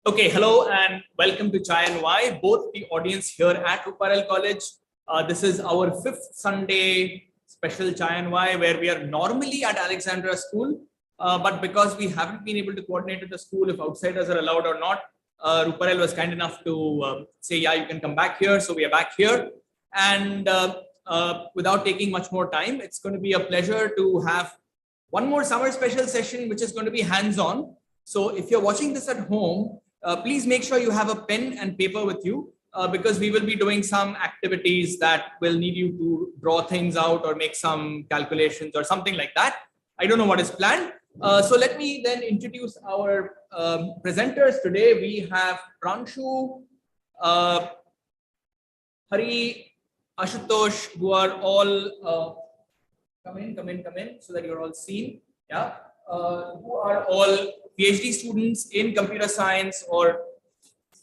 Okay, hello and welcome to Chai and Why, both the audience here at Ruparel College. This is our 5th Sunday special Chai and Why, where we are normally at Alexandra School, but because we haven't been able to coordinate with the school if outsiders are allowed or not, Ruparel was kind enough to say, yeah, you can come back here. So we are back here. And without taking much more time, it's going to be a pleasure to have one more summer special session, which is going to be hands-on. So if you're watching this at home, please make sure you have a pen and paper with you because we will be doing some activities that will need you to draw things out or make some calculations or something like that. I don't know what is planned. So let me then introduce our presenters today. We have Pranshu, Hari, Ashutosh, who are all come in so that you're all seen. Yeah, who are all PhD students in computer science or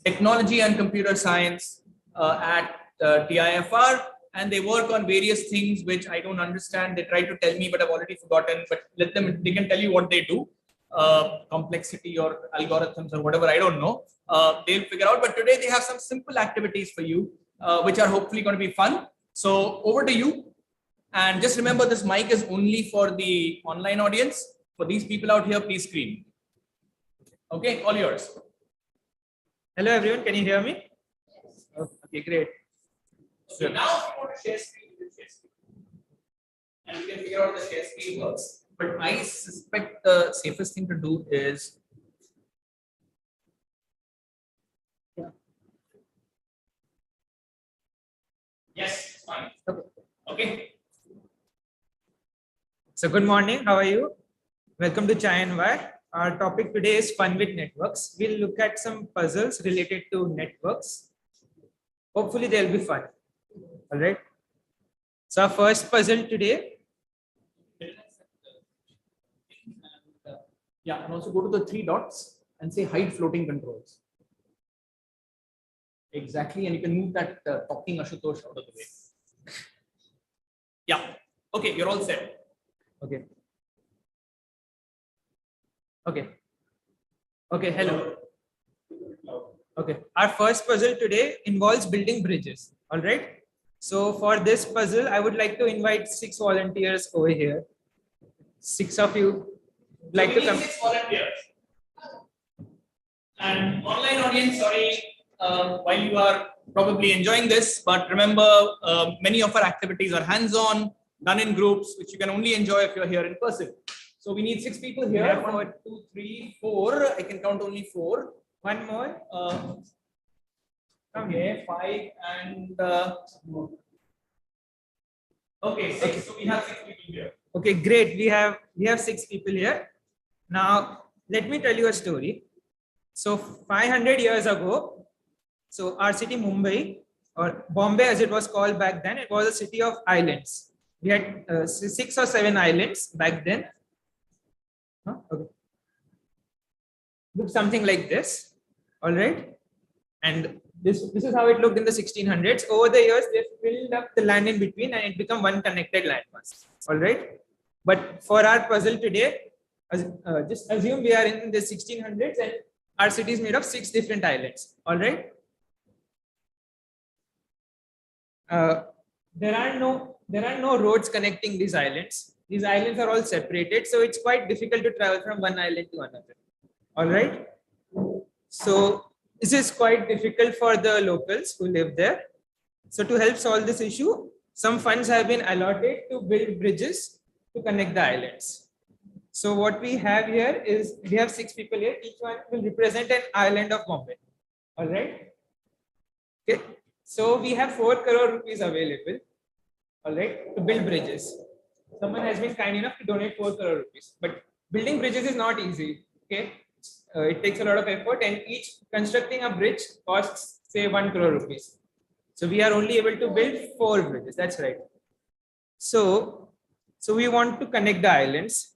technology and computer science at TIFR, and they work on various things which I don't understand. They try to tell me, but I've already forgotten. But let them; they can tell you what they do, complexity or algorithms or whatever. I don't know. They'll figure out. But today they have some simple activities for you, which are hopefully going to be fun. So over to you. And just remember, this mic is only for the online audience. For these people out here, please scream. Okay, all yours. Hello everyone, can you hear me? Yes. Okay, great. So now if you want to share screen, you can share screen. And we can figure out the share screen works. But I suspect the safest thing to do is yes, it's fine. Okay. So good morning, how are you? Welcome to Chai and Why. Our topic today is fun with networks. We'll look at some puzzles related to networks. Hopefully they'll be fun. All right. So our first puzzle today. Yeah, and also go to the 3 dots and say hide floating controls. Exactly, and you can move that talking Ashutosh out of the way. Yeah. Okay, you're all set. Okay. Okay, hello. Okay, our first puzzle today involves building bridges. All right. So for this puzzle, I would like to invite 6 volunteers over here. 6 of you like to come. 6 volunteers. And online audience, sorry, while you are probably enjoying this, but remember, many of our activities are hands-on, done in groups, which you can only enjoy if you're here in person. So we need 6 people here. Yeah. 1, 2, 3, 4. I can count only 4. One more. Okay, 5 and okay, 6. Okay. So we have 6 people here. Okay, great. We have 6 people here. Now let me tell you a story. So 500 years ago, so our city Mumbai, or Bombay as it was called back then, it was a city of islands. We had 6 or 7 islands back then. Okay. Look something like this. All right. And this is how it looked in the 1600s. Over the years, they filled up the land in between and it became one connected landmass. All right. But for our puzzle today, just assume we are in the 1600s and our city is made of 6 different islands. All right. There are no roads connecting these islands. These islands are all separated, so it's quite difficult to travel from one island to another. All right. So this is quite difficult for the locals who live there. So to help solve this issue, some funds have been allotted to build bridges to connect the islands. So what we have here is we have 6 people here. Each one will represent an island of Bombay. All right. Okay. So we have 4 crore rupees available. All right, to build bridges. Someone has been kind enough to donate 4 crore rupees. But building bridges is not easy. Okay. it takes a lot of effort, and each constructing a bridge costs say 1 crore rupees. So we are only able to build 4 bridges. That's right. So we want to connect the islands.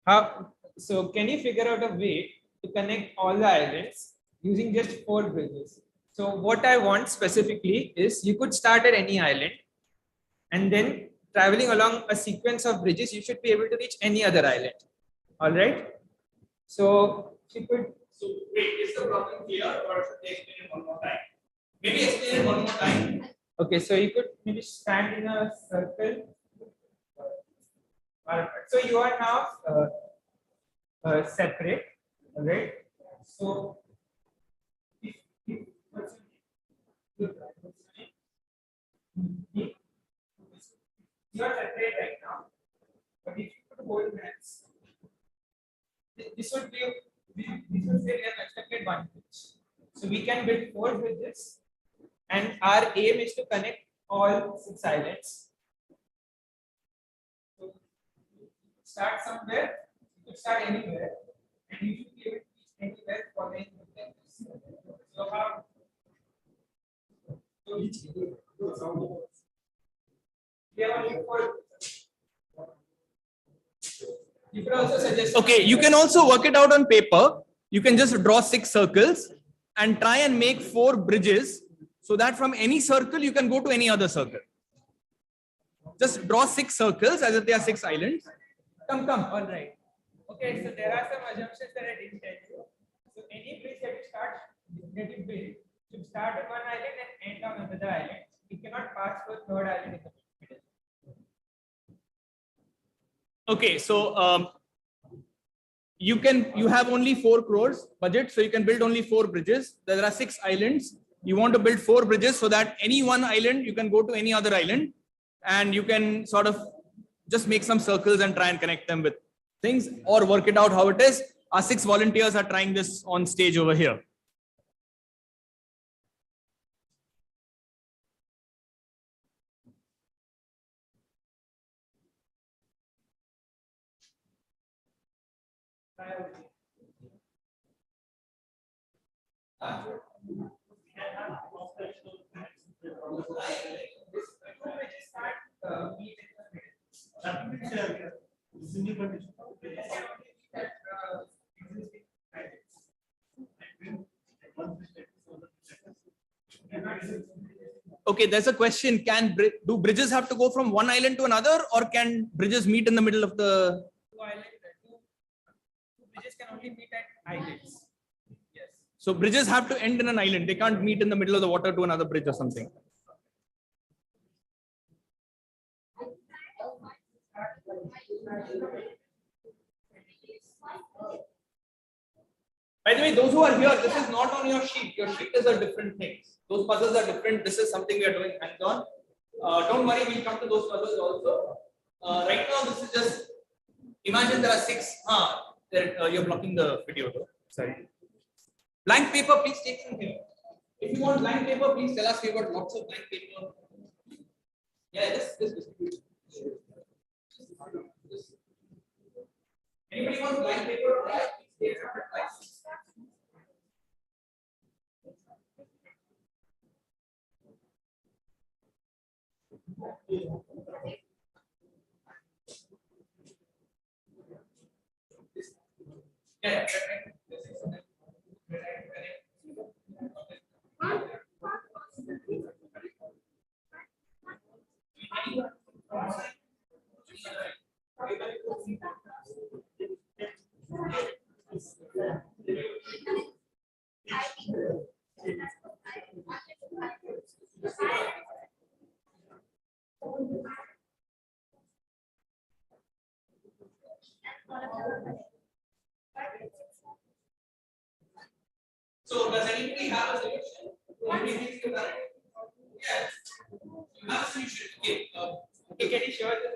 How? So can you figure out a way to connect all the islands using just 4 bridges? So what I want specifically is you could start at any island, and then traveling along a sequence of bridges, you should be able to reach any other island. All right. So you could. So wait, is the problem clear or should I explain it one more time? Maybe explain it one more time. Okay, so you could maybe stand in a circle. So you are now separate, all right? So what's your name? You are separate right now, but if you could hold hands, this would be this would say we have constructed 1 bridge. So we can build 4 bridges, and our aim is to connect all 6 islands. So start somewhere, you could start anywhere, and you should be able to reach anywhere following the steps. So how? We have only 4. You could also suggest. Okay, you can also work it out on paper. You can just draw 6 circles and try and make 4 bridges so that from any circle you can go to any other circle. Just draw 6 circles as if they are 6 islands. Come. All right. Okay, so there are some assumptions that I didn't tell you. So any bridge that you build should start at one island and end on another island. It cannot pass to a third island in the middle. Okay, so you have only 4 crores budget, so you can build only 4 bridges. There are 6 islands. You want to build 4 bridges so that any one island you can go to any other island, and you can sort of just make some circles and try and connect them with things or work it out how it is. Our 6 volunteers are trying this on stage over here. Okay, there's a question. Do bridges have to go from one island to another, or can bridges meet in the middle of the? Two bridges can only meet at islands. Yes. So bridges have to end in an island. They can't meet in the middle of the water to another bridge or something. By the way, those who are here, this is not on your sheet. Your sheet is a different thing. Those puzzles are different. This is something we are doing hands-on. Don't worry, we'll come to those puzzles also. Right now, this is just, imagine there are 6. You're blocking the video though. Sorry. Blank paper, please take some here. If you want blank paper, please tell us. We've got lots of blank paper. Yeah, this distribute. Anybody want blank paper? Please take some. Yeah. So does anybody have a solution? Anybody thinks about it? Yes. You have a solution. Okay. Can you show us the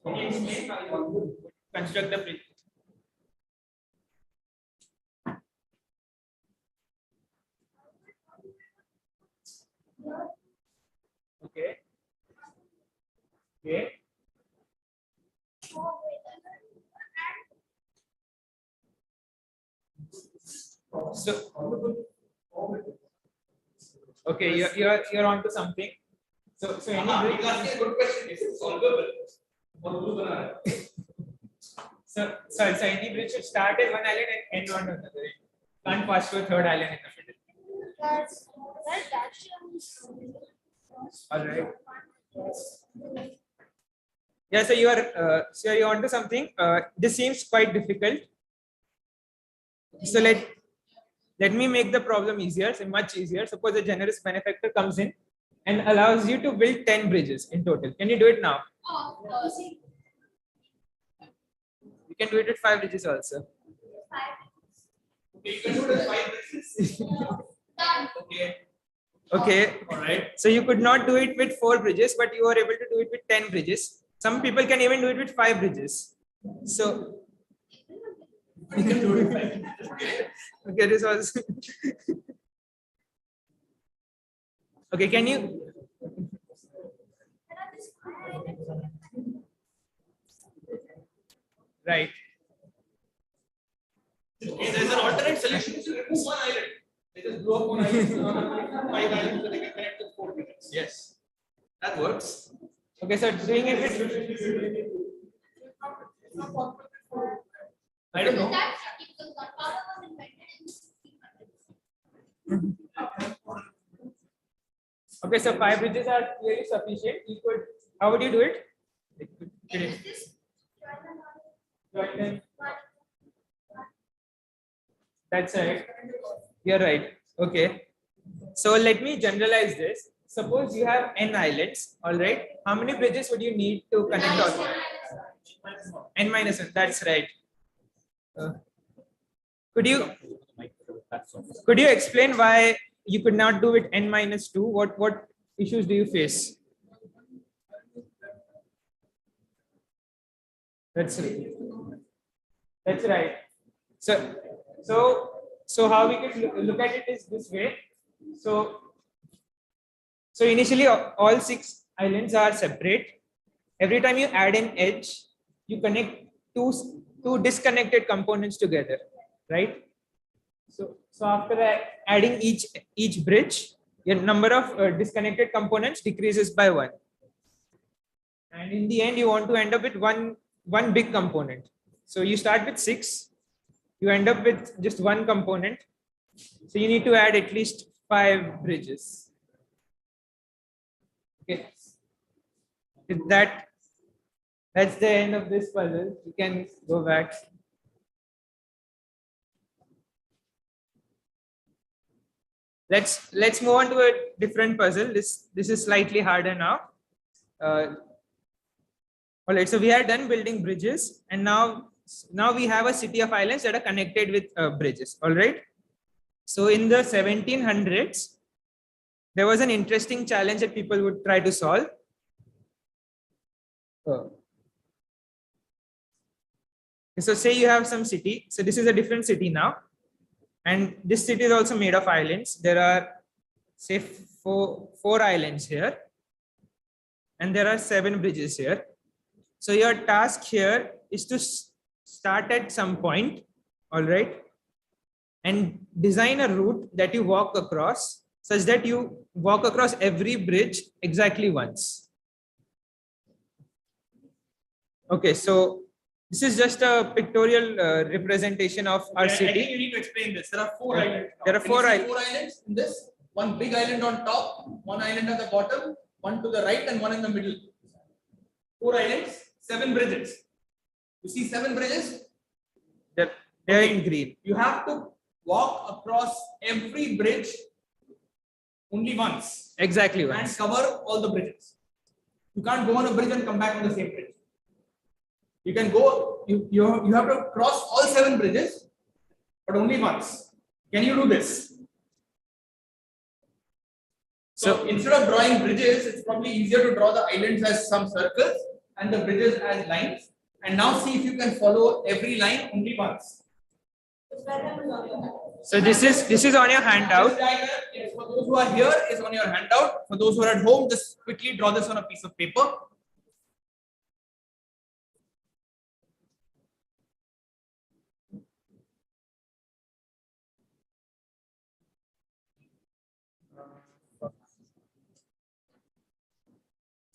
Can you explain how you want to construct the bridge? Okay. Okay. So, okay, you're onto something. So any bridge. Good question. Is it solvable? So any bridge should start at one island and end on another. It can't pass to a third island in the middle. All right. Yeah, so you're onto something. This seems quite difficult. So let me make the problem easier, so much easier. Suppose a generous benefactor comes in and allows you to build 10 bridges in total. Can you do it now? You can do it with 5 bridges also. Okay, you can do it with 5 bridges. Okay. Okay. All right. So you could not do it with 4 bridges, but you are able to do it with 10 bridges. Some people can even do it with 5 bridges. So You can do it with 5 bridges. okay, this was okay. Can you? Right. Okay, there's an alternate solution to remove one island. They just blow up one island, 5 islands, so they can connect with 4 bridges. Yes, that works. Okay, so doing it with I don't know. okay, so 5 bridges are clearly sufficient. You could. How would you do it? Join them. That's right. You're right. Okay. So let me generalize this. Suppose you have n islands. All right. How many bridges would you need to connect all? N minus 1. That's right. Could you explain why you could not do it n minus 2? What issues do you face? That's right. That's right. So how we can look at it is this way. So initially all 6 islands are separate. Every time you add an edge, you connect two disconnected components together, right? So after adding each bridge, your number of disconnected components decreases by 1. And in the end, you want to end up with one big component. So you start with 6, you end up with just 1 component. So you need to add at least 5 bridges. Okay. That's the end of this puzzle. You can go back. Let's move on to a different puzzle. This is slightly harder now. All right, so we are done building bridges, and now we have a city of islands that are connected with bridges. All right. So in the 1700s, there was an interesting challenge that people would try to solve. So say you have some city. So this is a different city now. And this city is also made of islands. There are, say, four islands here. And there are 7 bridges here. So your task here is to start at some point, all right, and design a route that you walk across such that you walk across every bridge exactly once. Okay, so this is just a pictorial representation of our city. I think you need to explain this. There are 4 islands. There are 4 islands. 4 islands in this. One big island on top, 1 island at the bottom, 1 to the right, and 1 in the middle. 4 islands, 7 bridges. You see 7 bridges? They're in green. You have to walk across every bridge only once. Exactly And once. cover all the bridges. You can't go on a bridge and come back on the same bridge. You can go, you have to cross all 7 bridges, but only once. Can you do this? So instead of drawing bridges, it's probably easier to draw the islands as some circles and the bridges as lines. And now see if you can follow every line only once. So this is on your handout. This diagram is for those who are here is on your handout. For those who are at home, just quickly draw this on a piece of paper.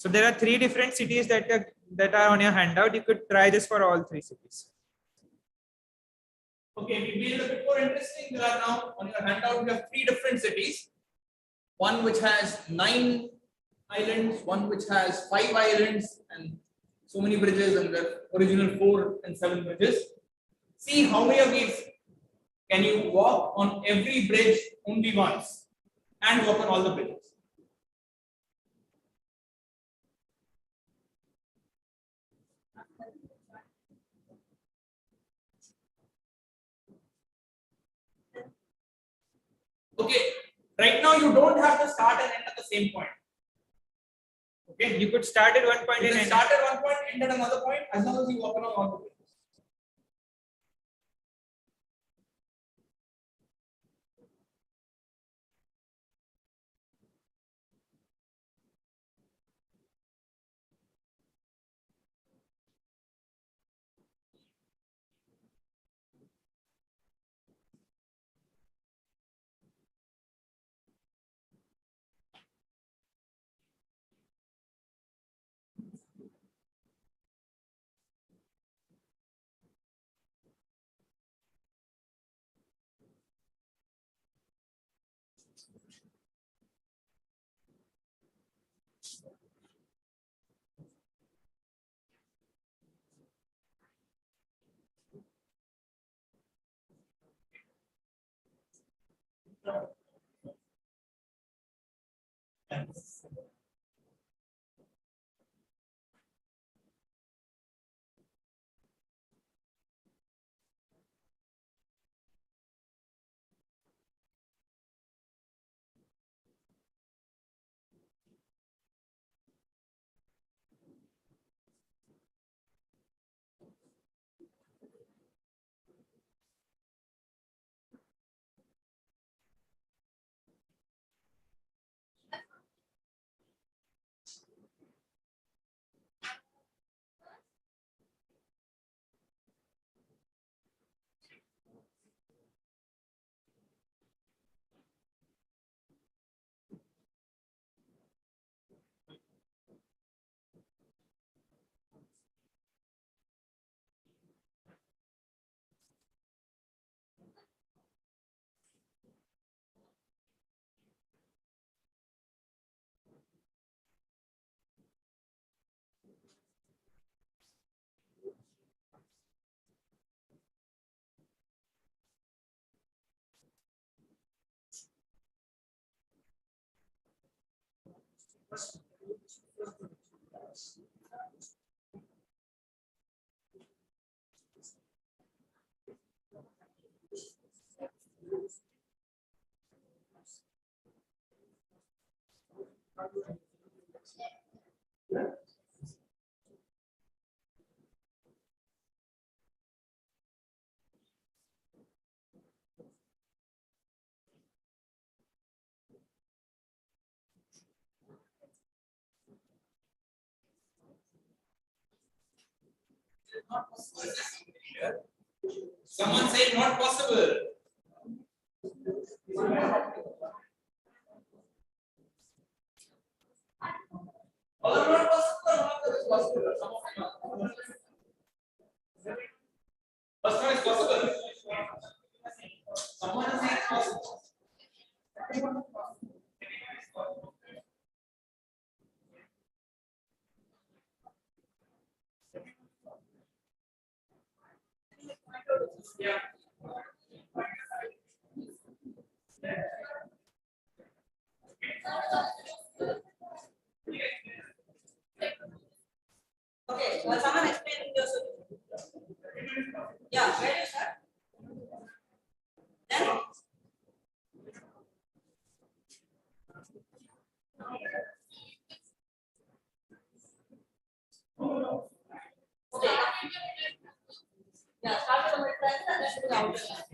So there are 3 different cities that are on your handout. You could try this for all 3 cities. Okay, we made it a bit more interesting. There are now on your handout, we have 3 different cities. One which has 9 islands, one which has 5 islands, and so many bridges, and the original 4 and 7 bridges. See how many of these can you walk on every bridge only once and walk on all the bridges. Okay, right now you don't have to start and end at the same point. Okay, You could start at one point you and can end. start at one point, end at another point, as long as you walk along all the bridges. Someone said not possible. All are not possible. One is possible. First one is possible. Someone is saying possible. Yeah. Okay, someone explain your solution. Yeah, where you start? Then okay. Yeah, start with the middle line and then do the outer line.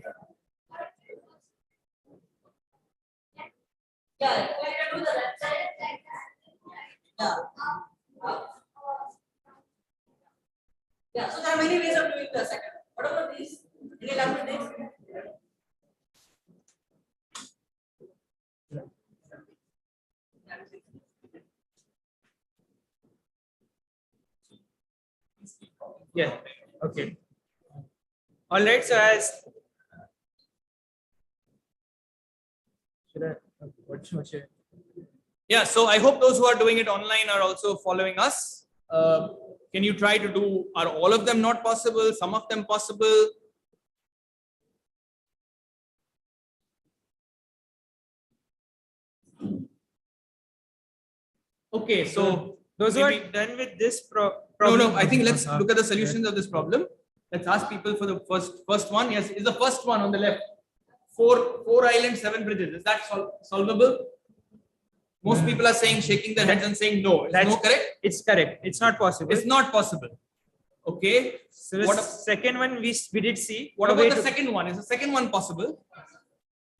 Yeah, you can do the left side. Yeah. Yeah, so there are many ways of doing the second. What about these? Any luck with this? Yeah. Okay. All right. So as should I? What should I? Yeah, so I hope those who are doing it online are also following us. Can you try to do, are all of them not possible? Some of them possible? Okay, so Those who maybe- are done with this no, I think let's look at the solutions of this problem. Let's ask people for the first one. Yes, is the first one on the left. Four islands, 7 bridges. Is that solvable? Most people are saying, shaking their heads and saying no. Is no correct? It's correct. It's not possible. It's not possible. Okay. So the second one we did see. What about the second one? Is the second one possible?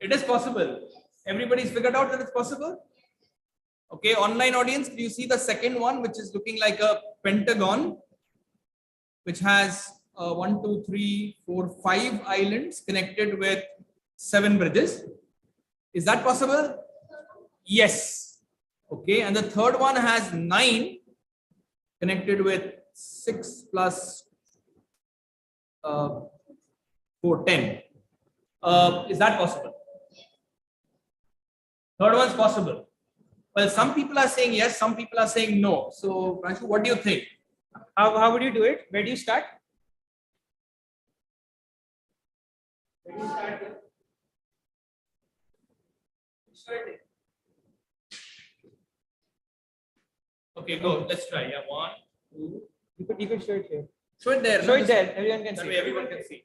It is possible. Everybody's figured out that it's possible. Okay, online audience, do you see the second one, which is looking like a pentagon, which has 1, 2, 3, 4, 5 islands connected with 7 bridges? Is that possible? Yes. Okay, and the third one has 9 connected with 6 plus 4, 10. Is that possible? Third one's possible. Well, some people are saying yes, some people are saying no. So, Pranshu, what do you think? How would you do it? Where do you start? Where do you start? Okay, go. Let's try. Yeah, 1, 2. You could show it here. Show it there. Show it there. Everyone can That see. way everyone can see.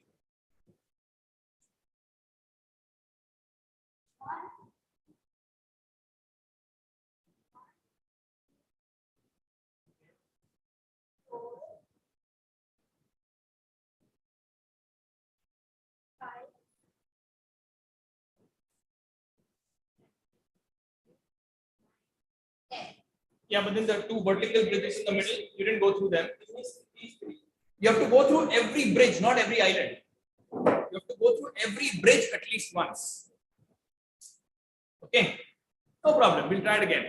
Yeah, but then the 2 vertical bridges in the middle, you didn't go through them. You have to go through every bridge, not every island. You have to go through every bridge at least once. Okay, no problem. We'll try it again.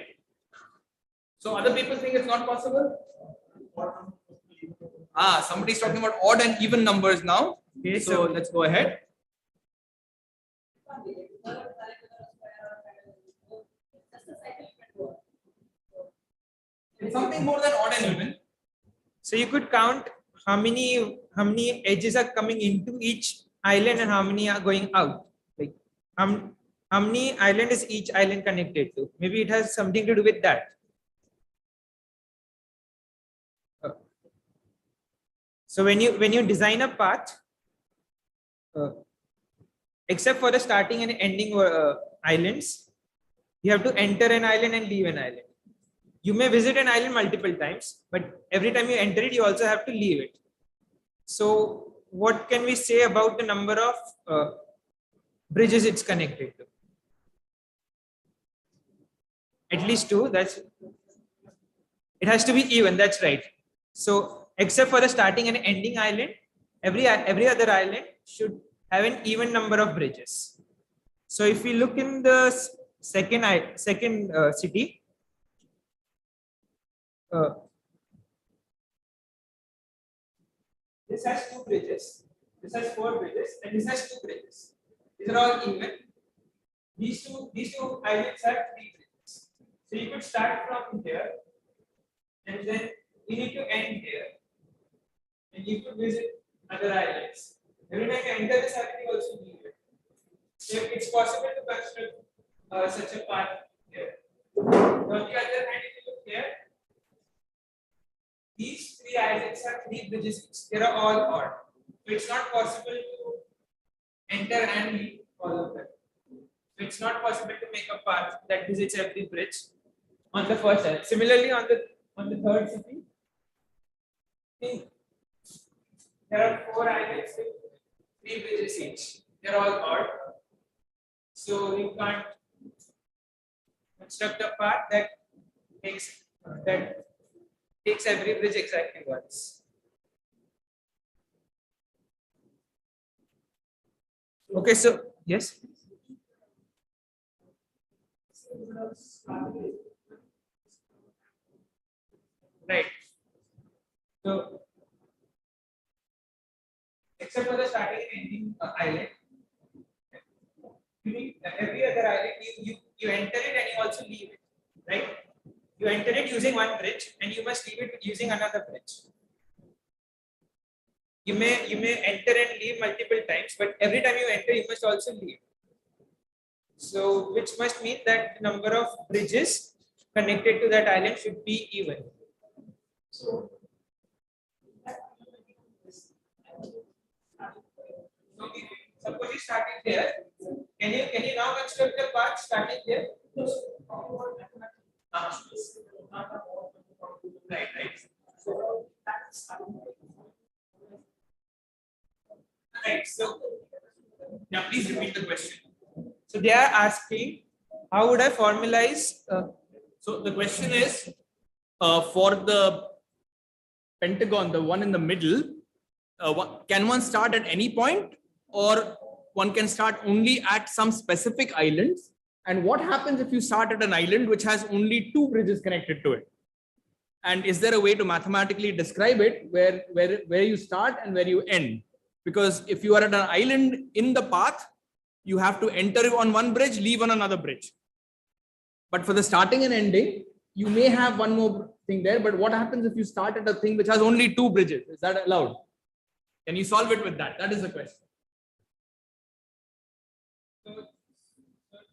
So other people think it's not possible? Somebody's talking about odd and even numbers now. Okay, so let's go ahead. It's something more than odd and even. So you could count how many edges are coming into each island and how many are going out. Like how many island is each island connected to? Maybe it has something to do with that. So when you design a path, except for the starting and ending islands, you have to enter an island and leave an island. You may visit an island multiple times, but every time you enter it, you also have to leave it. So what can we say about the number of bridges it's connected to? At least 2. It has to be even. That's right. So except for the starting and ending island, every other island should have an even number of bridges. So if we look in the second city, this has 2 bridges, this has 4 bridges, and this has 2 bridges. These are all even. These two islands have 3 bridges. So you could start from here, and then you need to end here, and you could visit other islands. Every time you enter this island, you also leave it. So it's possible to construct such a path here. On the other hand, if you look here, these 3 islands have 3 bridges. They are all odd. So it's not possible to enter and leave all of them. So it's not possible to make a path that visits every bridge on the first island. Similarly, on the third city, there are 4 islands with 3 bridges each. They are all odd. So you can't construct a path that takes every bridge exactly once. Okay, so yes. Right. So except for the starting and ending island. You need every other island, you enter it and you also leave it, right? You enter it using one bridge and you must leave it using another bridge. You may enter and leave multiple times, but every time you enter, you must also leave. So, which must mean that the number of bridges connected to that island should be even. So suppose you started here. Can you now construct the path starting here? Right, right. Right. So yeah, please repeat the question. So they are asking, how would I formalize? So the question is, for the pentagon, the one in the middle, can one start at any point, or one can start only at some specific islands? And what happens if you start at an island which has only two bridges connected to it? And is there a way to mathematically describe it where you start and where you end? Because if you are at an island in the path, you have to enter on one bridge, leave on another bridge. But for the starting and ending, you may have one more thing there. But what happens if you start at a thing which has only two bridges? Is that allowed? Can you solve it with that? That is the question. So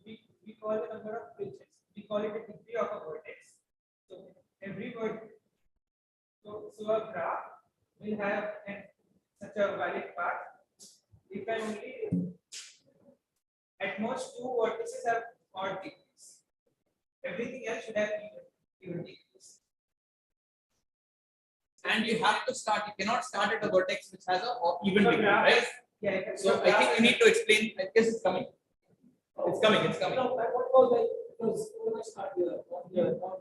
we call the number of bridges. We call it a degree of a vertex. So every vertex. So a graph will have such a valid path. We can only at most two vertices have odd degrees. Everything else should have even degrees. And you have to start, you cannot start at a vertex which has a even degree, right? Yeah. So I think you need to explain. I guess it's coming. It's coming. It's coming. No, what was like, because when I start here, one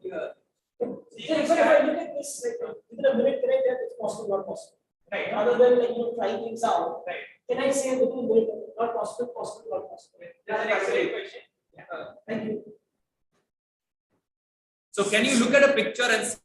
here. So if I look at this, like within a minute, can I tell it's possible, not possible? Right. Rather than like trying things out, Right. can I say within a minute, not possible, possible, not possible? That's an excellent question. Thank you. So can you look at a picture and see?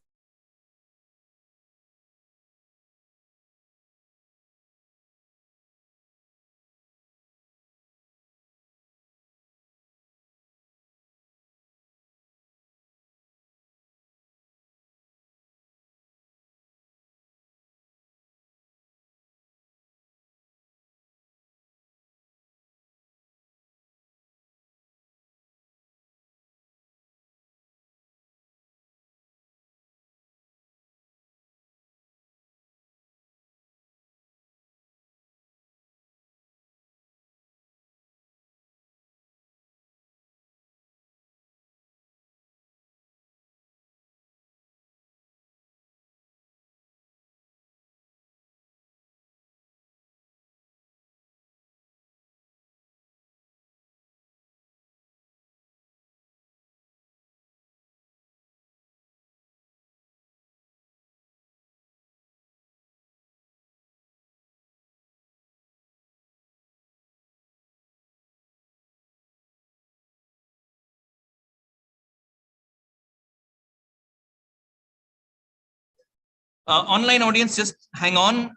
Online audience, just hang on.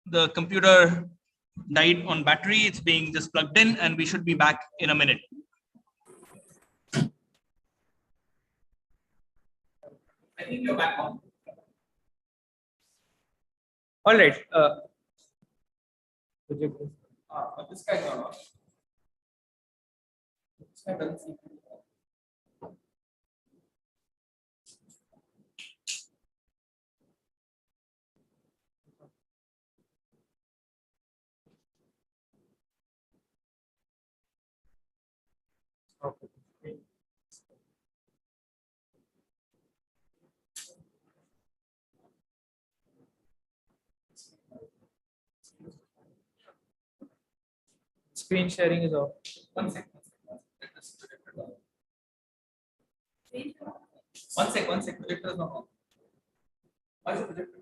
The computer died on battery. It's being just plugged in, and we should be back in a minute. I think you're back on. All right. But this guy's not on. This guy doesn't see. Screen sharing is off. One sec. One sec. Projector is not on. Why is the projector?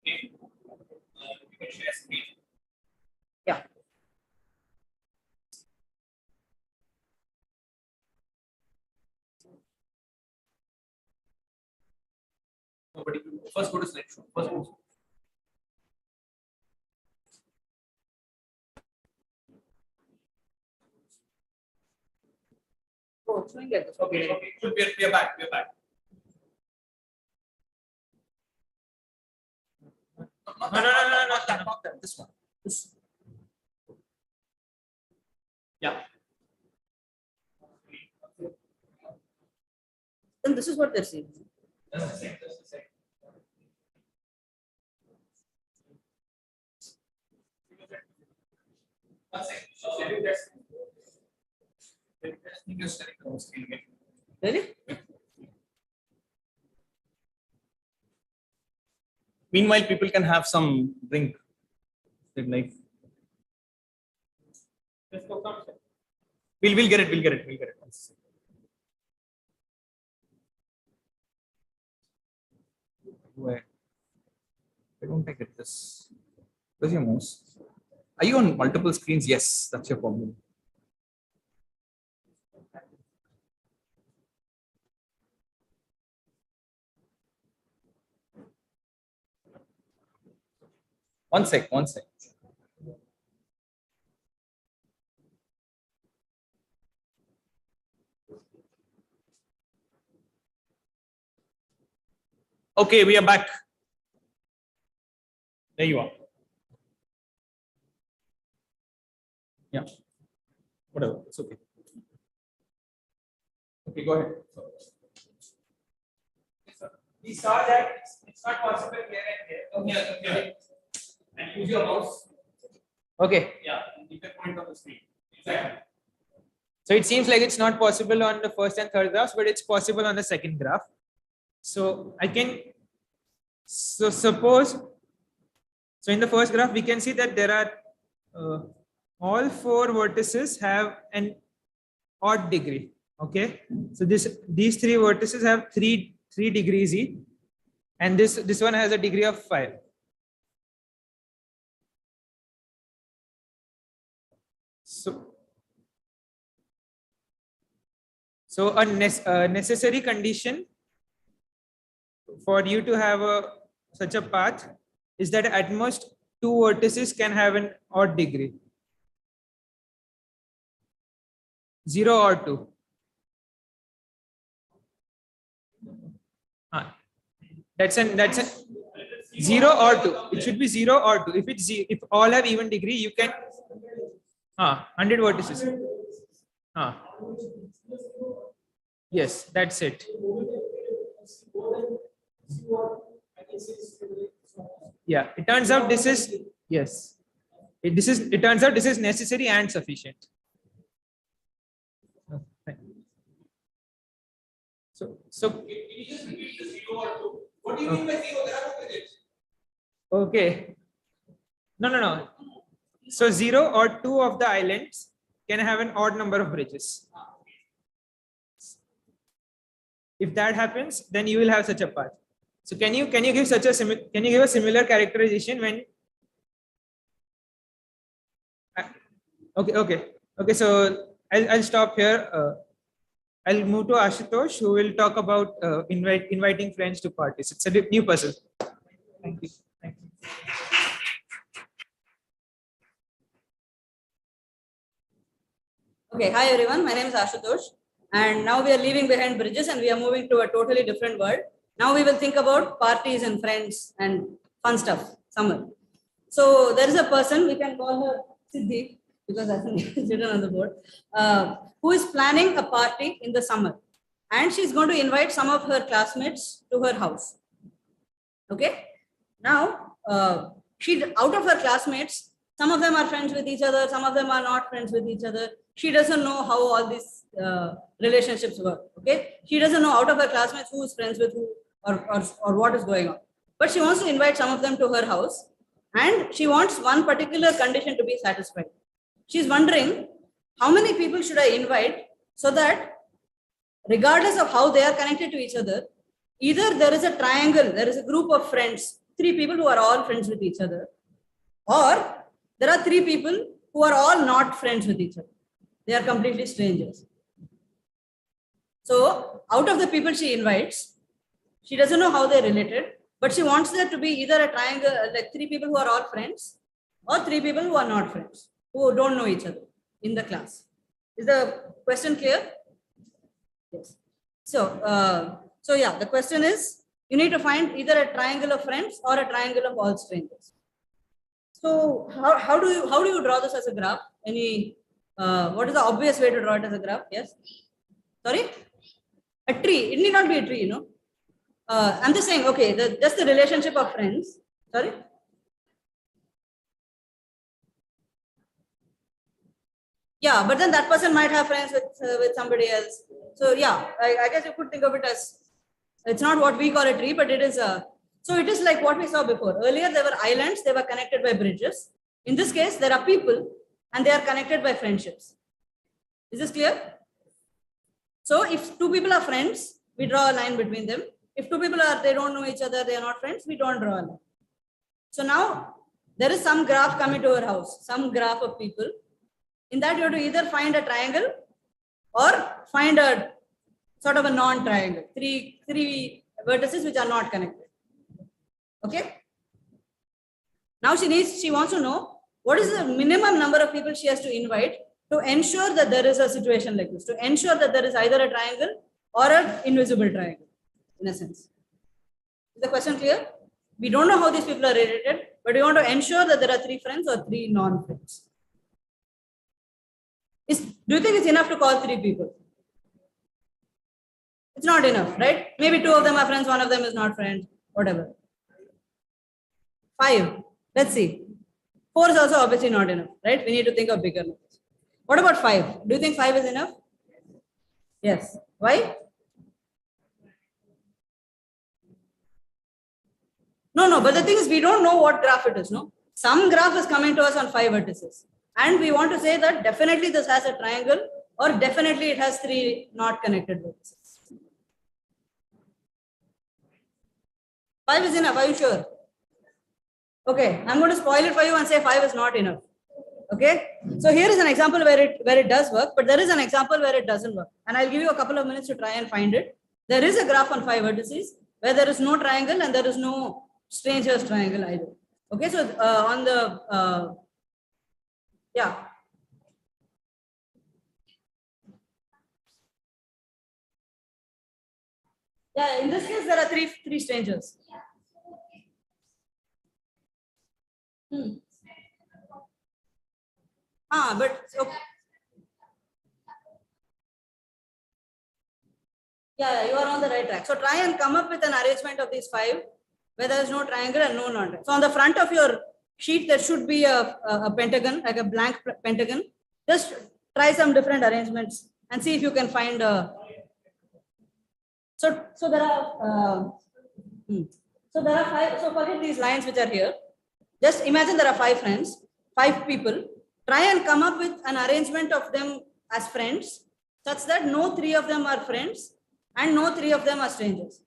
Okay. You can share screen. Yeah. Nobody. First go to slideshow. First go to Oh, it's showing like this. Okay. Okay. We are back. We are back. No. Not that. This one. This. Yeah. Then this is what they're seeing. That's the same. That's the same. That's it. So, Really? meanwhile, people can have some drink. Like, we'll get it. We'll get it. We'll get it. Where? I don't think it this. Where's your mouse? Are you on multiple screens? Yes, that's your problem. One sec. Okay, we are back. There you are. Yeah. Whatever. It's okay. Okay, go ahead. We saw that it's not possible here and here. Okay. And use your mouse. Okay. Yeah. You can point on the screen. Exactly. So it seems like it's not possible on the first and third graphs, but it's possible on the second graph. So I can, so suppose, so in the first graph, we can see that there are all four vertices have an odd degree. Okay. So these three vertices have three degrees each, and this one has a degree of 5. So a necessary condition for you to have such a path is that at most 2 vertices can have an odd degree, 0 or 2. That's a 0 or 2. It should be 0 or 2. If all have even degree, you can 100 vertices. Yes, that's it. Yeah, it turns out this is, yes. It turns out this is necessary and sufficient. So What do you mean by 0? There are no digits. okay. No. So 0 or 2 of the islands can have an odd number of bridges. If that happens, then you will have such a path. So can you give such a similar characterization when? Okay. So I'll stop here. I'll move to Ashutosh, who will talk about inviting friends to parties. It's a new puzzle. Thank you. Okay, hi everyone. My name is Ashutosh, and now we are leaving behind bridges and we are moving to a totally different world. Now we will think about parties and friends and fun stuff. Summer. So there is a person, we can call her Siddhi, because I think it's written on the board, who is planning a party in the summer, and she's going to invite some of her classmates to her house. Okay. Now, out of her classmates, some of them are friends with each other, some of them are not friends with each other. She doesn't know how all these relationships work. Okay. She doesn't know out of her classmates who is friends with who or what is going on. But she wants to invite some of them to her house, and she wants one particular condition to be satisfied. She's wondering, how many people should I invite so that regardless of how they are connected to each other, either there is a triangle, there is a group of friends three people who are all friends with each other, or there are three people who are all not friends with each other. They are completely strangers. So out of the people she invites, she doesn't know how they're related, but she wants there to be either a triangle, like three people who are all friends, or three people who are not friends, who don't know each other in the class. Is the question clear? Yes. So yeah, the question is, you need to find either a triangle of friends or a triangle of all strangers. So how do you draw this as a graph? What is the obvious way to draw it as a graph? Yes. Sorry. A tree. It need not be a tree, I'm just saying, okay, just the relationship of friends. Sorry. Yeah, but then that person might have friends with somebody else. So yeah, I guess you could think of it as, it's not what we call a tree, but it is so it is like what we saw before. Earlier there were islands, they were connected by bridges. In this case, there are people and they are connected by friendships. Is this clear? So if two people are friends, we draw a line between them. If two people they don't know each other, they are not friends, we don't draw a line. So now there is some graph coming to our house, some graph of people. In that you have to either find a triangle or find a sort of a non-triangle, three vertices which are not connected. Okay. Now she wants to know what is the minimum number of people she has to invite to ensure that there is a situation like this, to ensure that there is either a triangle or an invisible triangle, in a sense. Is the question clear? We don't know how these people are related, but we want to ensure that there are three friends or three non-friends. Do you think it's enough to call three people? It's not enough, right? Maybe two of them are friends, one of them is not friend, whatever. 5. Let's see. 4 is also obviously not enough, right? We need to think of bigger numbers. What about 5? Do you think 5 is enough? Yes. Why? No, but the thing is, we don't know what graph it is, no? Some graph is coming to us on 5 vertices. And we want to say that definitely this has a triangle or definitely it has 3 not connected vertices. 5 is enough, are you sure? Okay, I'm going to spoil it for you and say 5 is not enough. Okay, so here is an example where it does work, but there is an example where it doesn't work. And I'll give you a couple of minutes to try and find it. There is a graph on 5 vertices where there is no triangle and there is no stranger's triangle either. Okay, so on the, yeah. Yeah, in this case, there are three strangers. But okay. Yeah, you are on the right track. So try and come up with an arrangement of these 5 where there is no triangle and no non-triangle. So on the front of your sheet, there should be a pentagon, like a blank pentagon. Just try some different arrangements and see if you can find a. So there are. So there are 5. So forget these lines which are here. Just imagine there are 5 friends, 5 people. Try and come up with an arrangement of them as friends, such that no 3 of them are friends and no 3 of them are strangers.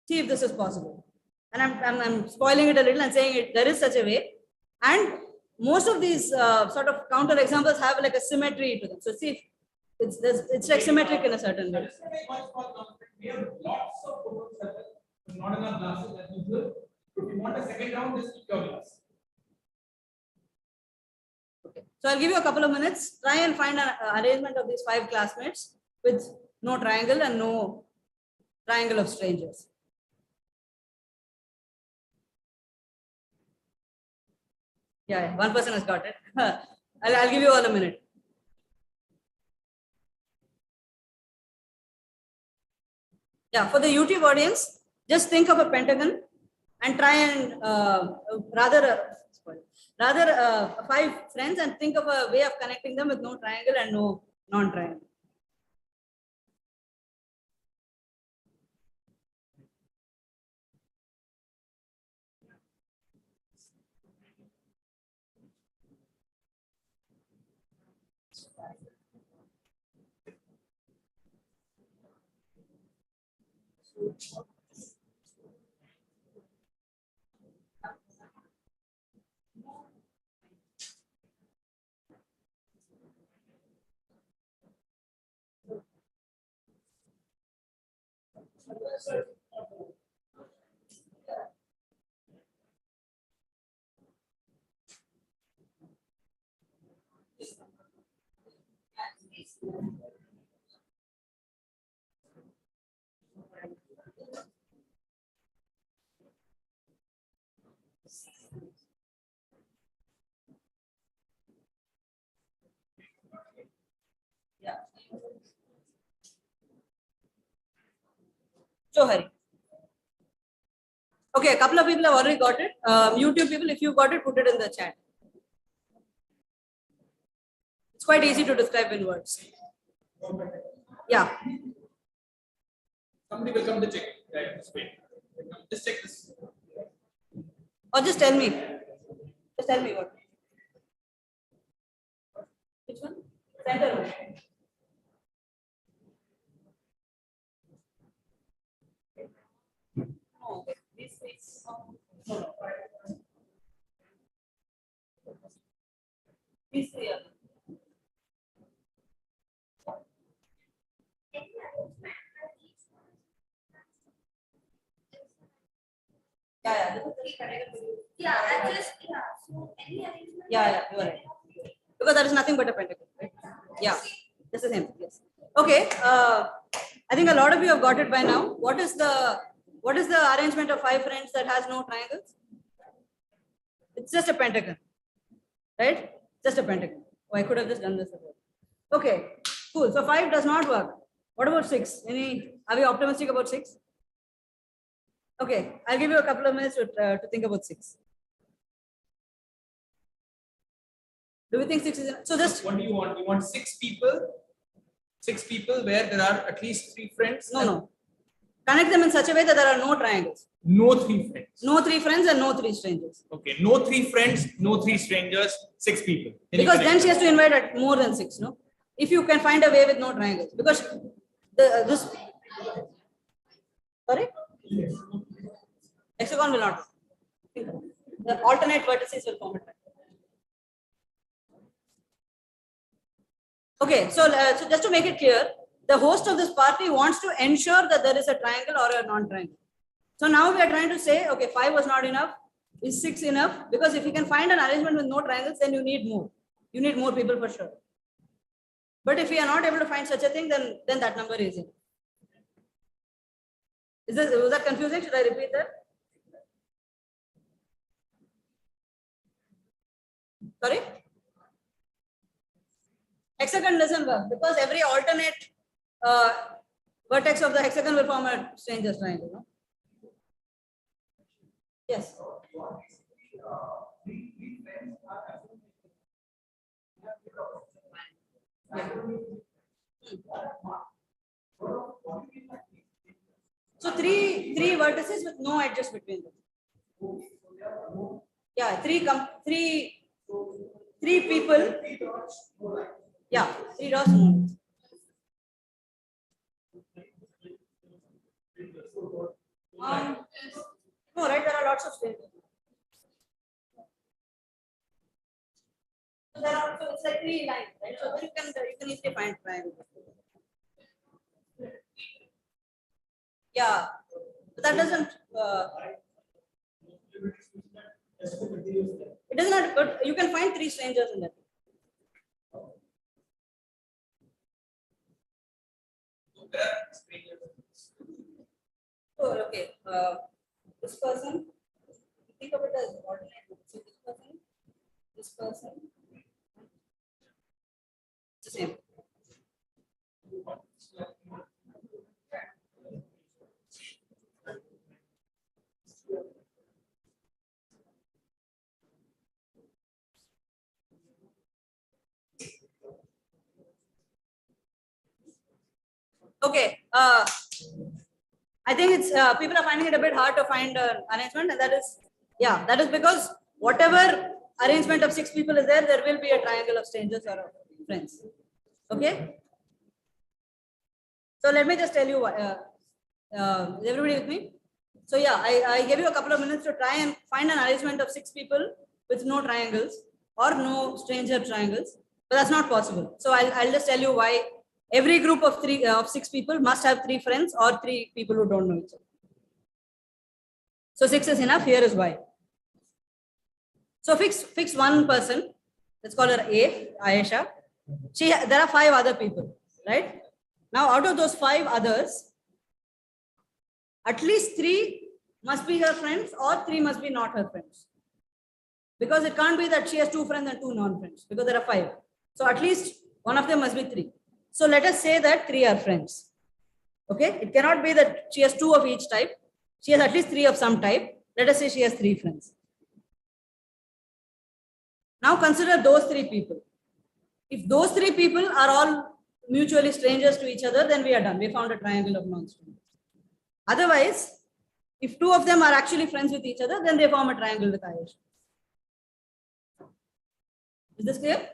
See if this is possible. And I'm spoiling it a little and saying there is such a way. And most of these sort of counter examples have like a symmetry to them. So see if it's like symmetric in a certain way. We have lots of photos, not enough glasses as usual. If you want a second round, just keep your glass. Okay. So I'll give you a couple of minutes. Try and find an arrangement of these 5 classmates with no triangle and no triangle of strangers. Yeah, one person has got it. I'll give you all a minute. Yeah, for the YouTube audience, just think of a pentagon and try and rather 5 friends and think of a way of connecting them with no triangle and no non-triangle. Yeah. So hurry. Okay, a couple of people have already got it. YouTube people, if you got it, put it in the chat. It's quite easy to describe in words. Yeah. Somebody will come to check. Right, just wait. Just check this. Or just tell me. Just tell me what. Which one? Center one. Oh, this is. No. These three are. Yeah, this is three categories. Yeah, I just so any arrangement. Yeah, you are right. Because that is nothing but a pentagon, right? Yeah, this is him. Yes. Okay. I think a lot of you have got it by now. What is the arrangement of 5 friends that has no triangles? It's just a pentagon, right? Just a pentagon. Oh, I could have just done this as well. Okay, cool. So 5 does not work. What about 6? Are we optimistic about 6? Okay, I'll give you a couple of minutes to think about 6. Do we think 6 is enough? So just What do you want? You want 6 people? 6 people where there are at least 3 friends? no. Connect them in such a way that there are no triangles. No 3 friends. No 3 friends and no 3 strangers. Okay, no 3 friends, no 3 strangers, 6 people. Can you Because then connect she has to invite at more than 6, no? If you can find a way with no triangles. Because this. Sorry? Hexagon will not. The alternate vertices will form it. Okay, so just to make it clear, the host of this party wants to ensure that there is a triangle or a non-triangle. So now we are trying to say, okay, 5 was not enough. Is 6 enough? Because if you can find an arrangement with no triangles, then you need more. You need more people for sure. But if we are not able to find such a thing, then that number is enough. Was that confusing? Should I repeat that? Sorry? Hexagon doesn't work because every alternate vertex of the hexagon will form a stranger's triangle. No? Yes. So three vertices with no edges between them. Yeah, three people. Yeah, 3 dots. No, right? There are lots of strangers. So there are, so it's like 3 lines, right? So you can easily find triangle. Yeah, but that doesn't. It does not. But you can find 3 strangers in that. Oh, okay. This person. Think of it as ordinate. So this person. It's the same. Okay. I think it's people are finding it a bit hard to find an arrangement, and that is because whatever arrangement of 6 people is there, there will be a triangle of strangers or of friends. Okay. So let me just tell you why. Is everybody with me? So yeah, I gave you a couple of minutes to try and find an arrangement of 6 people with no triangles or no stranger triangles, but that's not possible. So I'll just tell you why Every group of of 6 people must have 3 friends or 3 people who don't know each other. So 6 is enough. Here is why. So fix one person. Let's call her A, Ayesha. There are 5 other people, right? Now, out of those 5 others, at least 3 must be her friends or 3 must be not her friends. Because it can't be that she has 2 friends and 2 non-friends, because there are 5. So at least one of them must be 3. So let us say that 3 are friends. Okay, it cannot be that she has 2 of each type. She has at least 3 of some type. Let us say she has 3 friends. Now consider those 3 people. If those 3 people are all mutually strangers to each other, then we are done. We found a triangle of non-strangers. Otherwise, if 2 of them are actually friends with each other, then they form a triangle with Ayesha. Is this clear?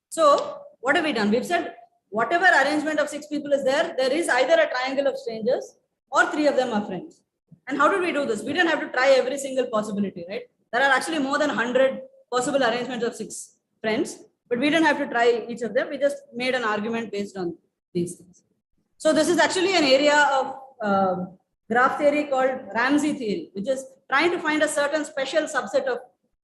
So, what have we done? We've said whatever arrangement of 6 people is there, there is either a triangle of strangers or 3 of them are friends. And how did we do this? We didn't have to try every single possibility, right? There are actually more than 100 possible arrangements of 6 friends, but we didn't have to try each of them. We just made an argument based on these things. So this is actually an area of graph theory called Ramsey theory, which is trying to find a certain special subset of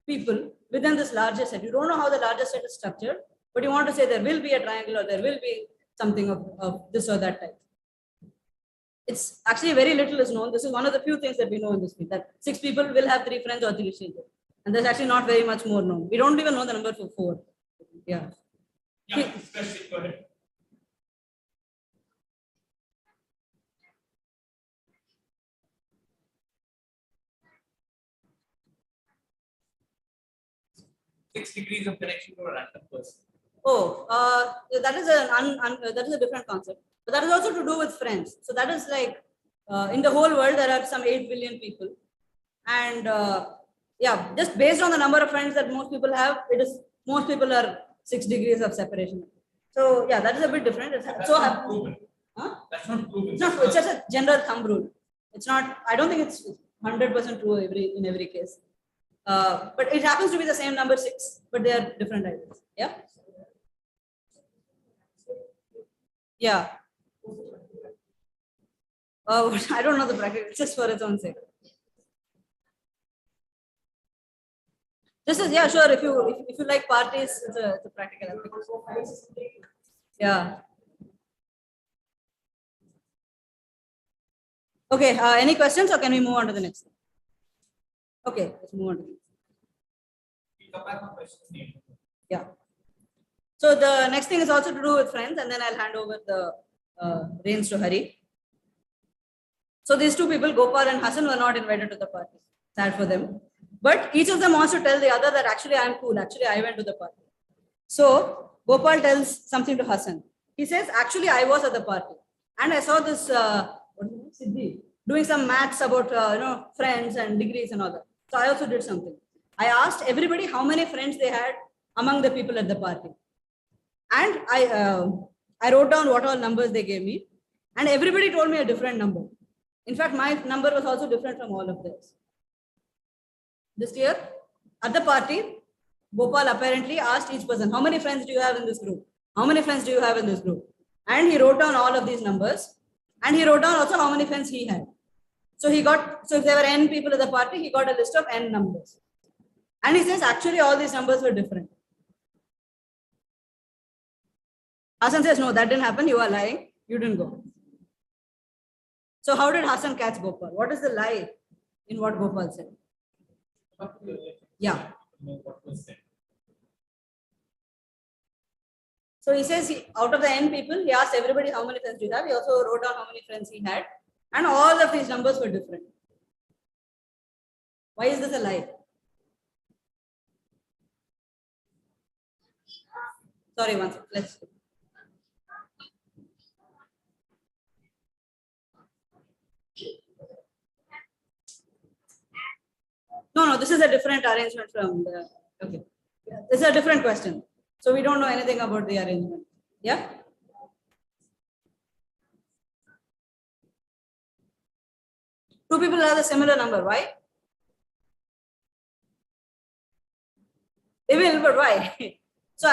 people within this larger set. You don't know how the larger set is structured, but you want to say there will be a triangle or there will be something of this or that type. It's actually very little is known. This is one of the few things that we know in this field, that 6 people will have 3 friends or 3 strangers. And there's actually not very much more known. We don't even know the number for 4. Yeah. Yeah, especially, go ahead. Six degrees of connection to a random person. Oh, that is a different concept. But that is also to do with friends. So that is like in the whole world there are some 8 billion people, and yeah, just based on the number of friends that most people have, most people are 6 degrees of separation. So yeah, that is a bit different. That's not proven. Huh? That's not proven. It's just a general thumb rule. It's not. I don't think it's 100% true in every case. But it happens to be the same number 6, but they are different ideas. Yeah. Yeah. I don't know the bracket. It's just for its own sake. This is, yeah, sure. If you like parties, it's a practical application. Yeah. Okay. Any questions, or can we move on to the next one? Okay, let's move on to the next one. Yeah. So the next thing is also to do with friends, and then I'll hand over the reins to Hari. So these 2 people, Gopal and Hassan, were not invited to the party. Sad for them. But each of them wants to tell the other that actually I'm cool. Actually, I went to the party. So Gopal tells something to Hassan. He says, actually, I was at the party. And I saw this Siddhi doing some maths about friends and degrees and all that. So I also did something. I asked everybody how many friends they had among the people at the party. And I wrote down what all numbers they gave me. And everybody told me a different number. In fact, my number was also different from all of theirs. This year, at the party, Gopal apparently asked each person, how many friends do you have in this group? How many friends do you have in this group? And he wrote down all of these numbers. And he wrote down also how many friends he had. So if there were n people at the party, he got a list of n numbers. And he says, actually, all these numbers were different. Hassan says, no, that didn't happen. You are lying. You didn't go. So how did Hassan catch Gopal? What is the lie in what Gopal said? Yeah. So he says, out of the n people, he asked everybody how many friends do you have. He also wrote down how many friends he had. And all of these numbers were different. Why is this a lie? Sorry, one second. Let's. No, this is a different arrangement from the. Okay. This is a different question. So we don't know anything about the arrangement. Yeah? Two people have a similar number. Why? They will, but why? So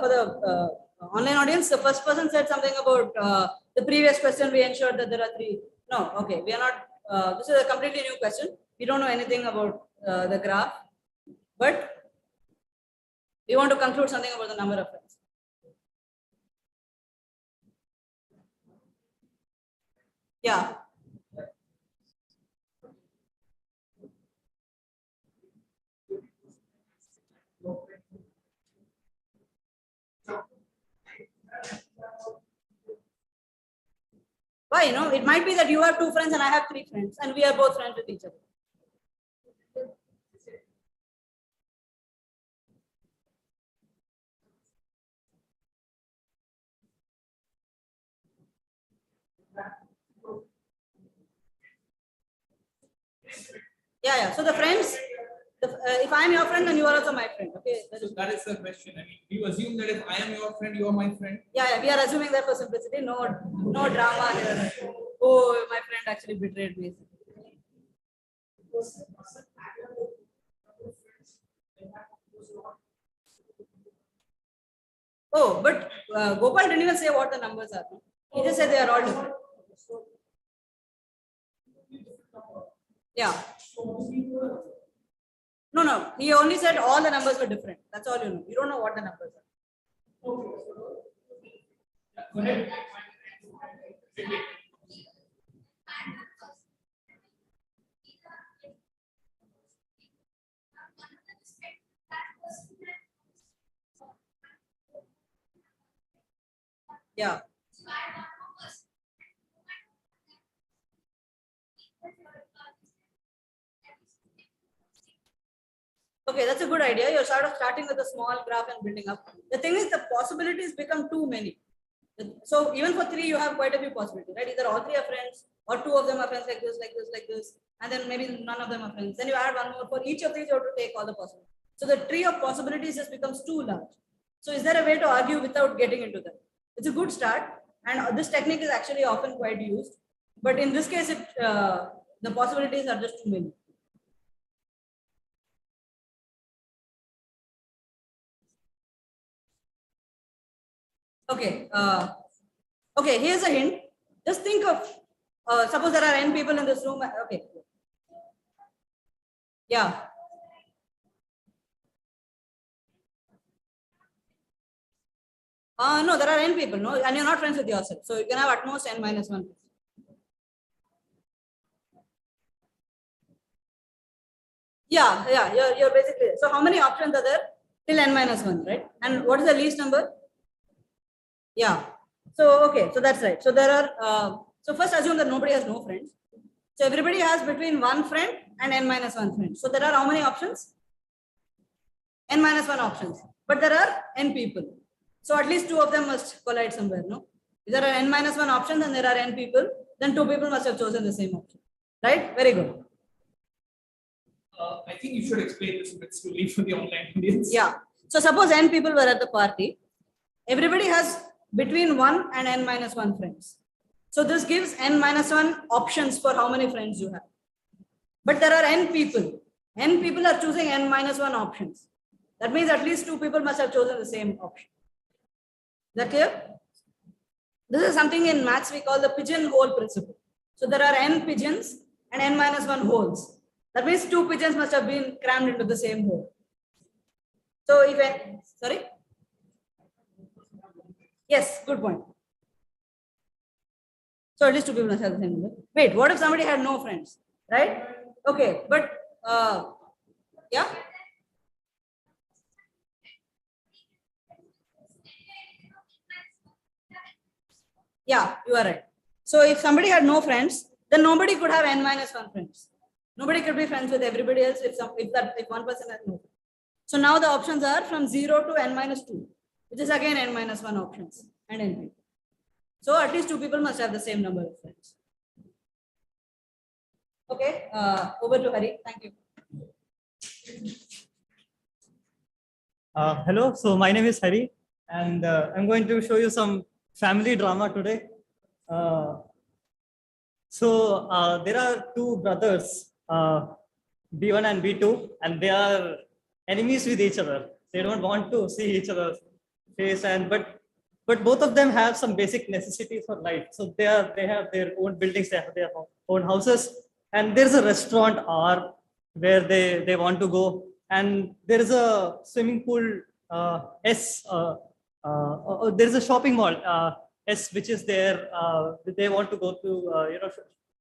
for the online audience, the first person said something about the previous question. We ensured that there are 3. No, okay, we are not. This is a completely new question. We don't know anything about the graph, but we want to conclude something about the number of friends. Yeah. Why? It might be that you have 2 friends and I have 3 friends, and we are both friends with each other. Yeah. So the friends, if I am your friend, then you are also my friend. Okay. So that is the question. I mean, you assume that if I am your friend, you are my friend. Yeah. We are assuming that for simplicity. No drama here. Oh, my friend actually betrayed me. Oh, but Gopal didn't even say what the numbers are. He just said they are all different. Yeah. No. He only said all the numbers were different. That's all you know. You don't know what the numbers are. Go ahead. Yeah. Okay, that's a good idea. You're sort of starting with a small graph and building up. The thing is, the possibilities become too many. So even for 3, you have quite a few possibilities, right? Either all 3 are friends, or 2 of them are friends like this, like this, like this, and then maybe none of them are friends. Then you add one more. For each of these, you have to take all the possibilities. So the tree of possibilities just becomes too large. So is there a way to argue without getting into that? It's a good start, and this technique is actually often quite used. But in this case, the possibilities are just too many. Okay. Okay, here's a hint. Just think of, suppose there are n people in this room. Okay. Yeah. No, there are n people, no, and you're not friends with yourself. So you can have at most n minus 1. Yeah, you're basically. So how many options are there? Till n minus 1, right? And what is the least number? Yeah. So, okay, so that's right. So there are, so first assume that nobody has no friends. So everybody has between 1 friend and n minus 1 friend. So there are how many options? N minus 1 options. But there are n people. So at least 2 of them must collide somewhere, no? If there are n minus 1 options and there are n people, then 2 people must have chosen the same option. Right? Very good. I think you should explain this a bit slowly for the online audience. Yeah. So suppose n people were at the party. Everybody has between 1 and n minus 1 friends. So this gives n minus 1 options for how many friends you have. But there are n people. N people are choosing n minus 1 options. That means at least 2 people must have chosen the same option. Is that clear? This is something in maths we call the pigeonhole principle. So there are n pigeons and n minus 1 holes. That means 2 pigeons must have been crammed into the same hole. So if n, sorry? Yes, good point. So at least 2 people must have the same number. Wait, what if somebody had no friends, right? Okay, but yeah. Yeah, you are right. So if somebody had no friends, then nobody could have n minus 1 friends. Nobody could be friends with everybody else if one person has no friends. So now the options are from 0 to n minus 2, which is again n minus 1 options and n people. So at least 2 people must have the same number of friends. Okay, over to Hari. Thank you. Hello, so my name is Hari, and I'm going to show you some family drama today. There are 2 brothers, B1 and B2, and they are enemies with each other. They don't want to see each other's face, but but both of them have some basic necessities for life. So they have their own buildings, they have their own houses, and there's a restaurant R where they want to go, and there is a swimming pool S. There is a shopping mall S which is there. They want to go to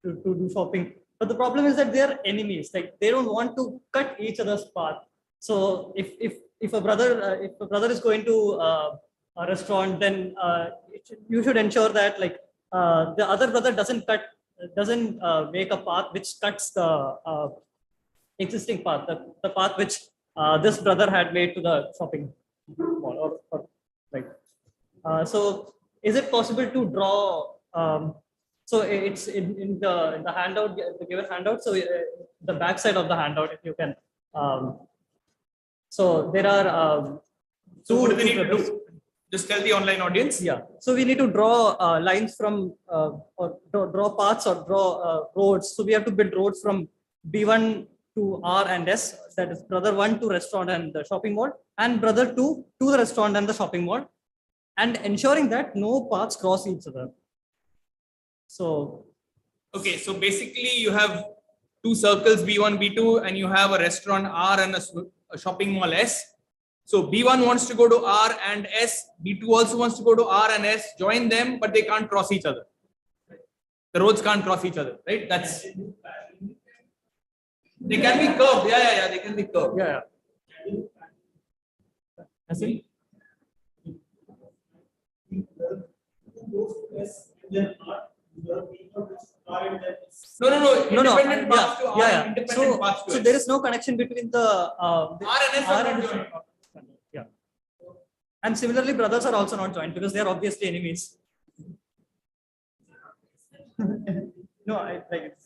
to do shopping. But the problem is that they are enemies. Like they don't want to cut each other's path. So if a brother is going to a restaurant, then you should ensure that like the other brother doesn't make a path which cuts the existing path, the path which this brother had made to the shopping mall, or like. So is it possible to draw? So it's in the handout, the given handout. So the back side of the handout, if you can. So there are So what do we two need to brothers. do? Just tell the online audience. Yeah. So we need to draw lines from or draw paths or draw roads. So we have to build roads from B1 to R and S. That is brother 1 to restaurant and the shopping mall, and brother 2 to the restaurant and the shopping mall, and ensuring that no paths cross each other. So Okay, so basically you have two circles B1, B2, and you have a restaurant R and a shopping mall S. So B1 wants to go to R and S, B2 also wants to go to R and S, join them, but they can't cross each other. The roads can't cross each other, right? That's they can be curved. Yeah, they can be curved. yeah. As in? No. No. Independent paths to R and independent paths to So S. there is no connection between the R and S are not joined. yeah. And similarly, brothers are also not joined because they are obviously enemies. No, I like it.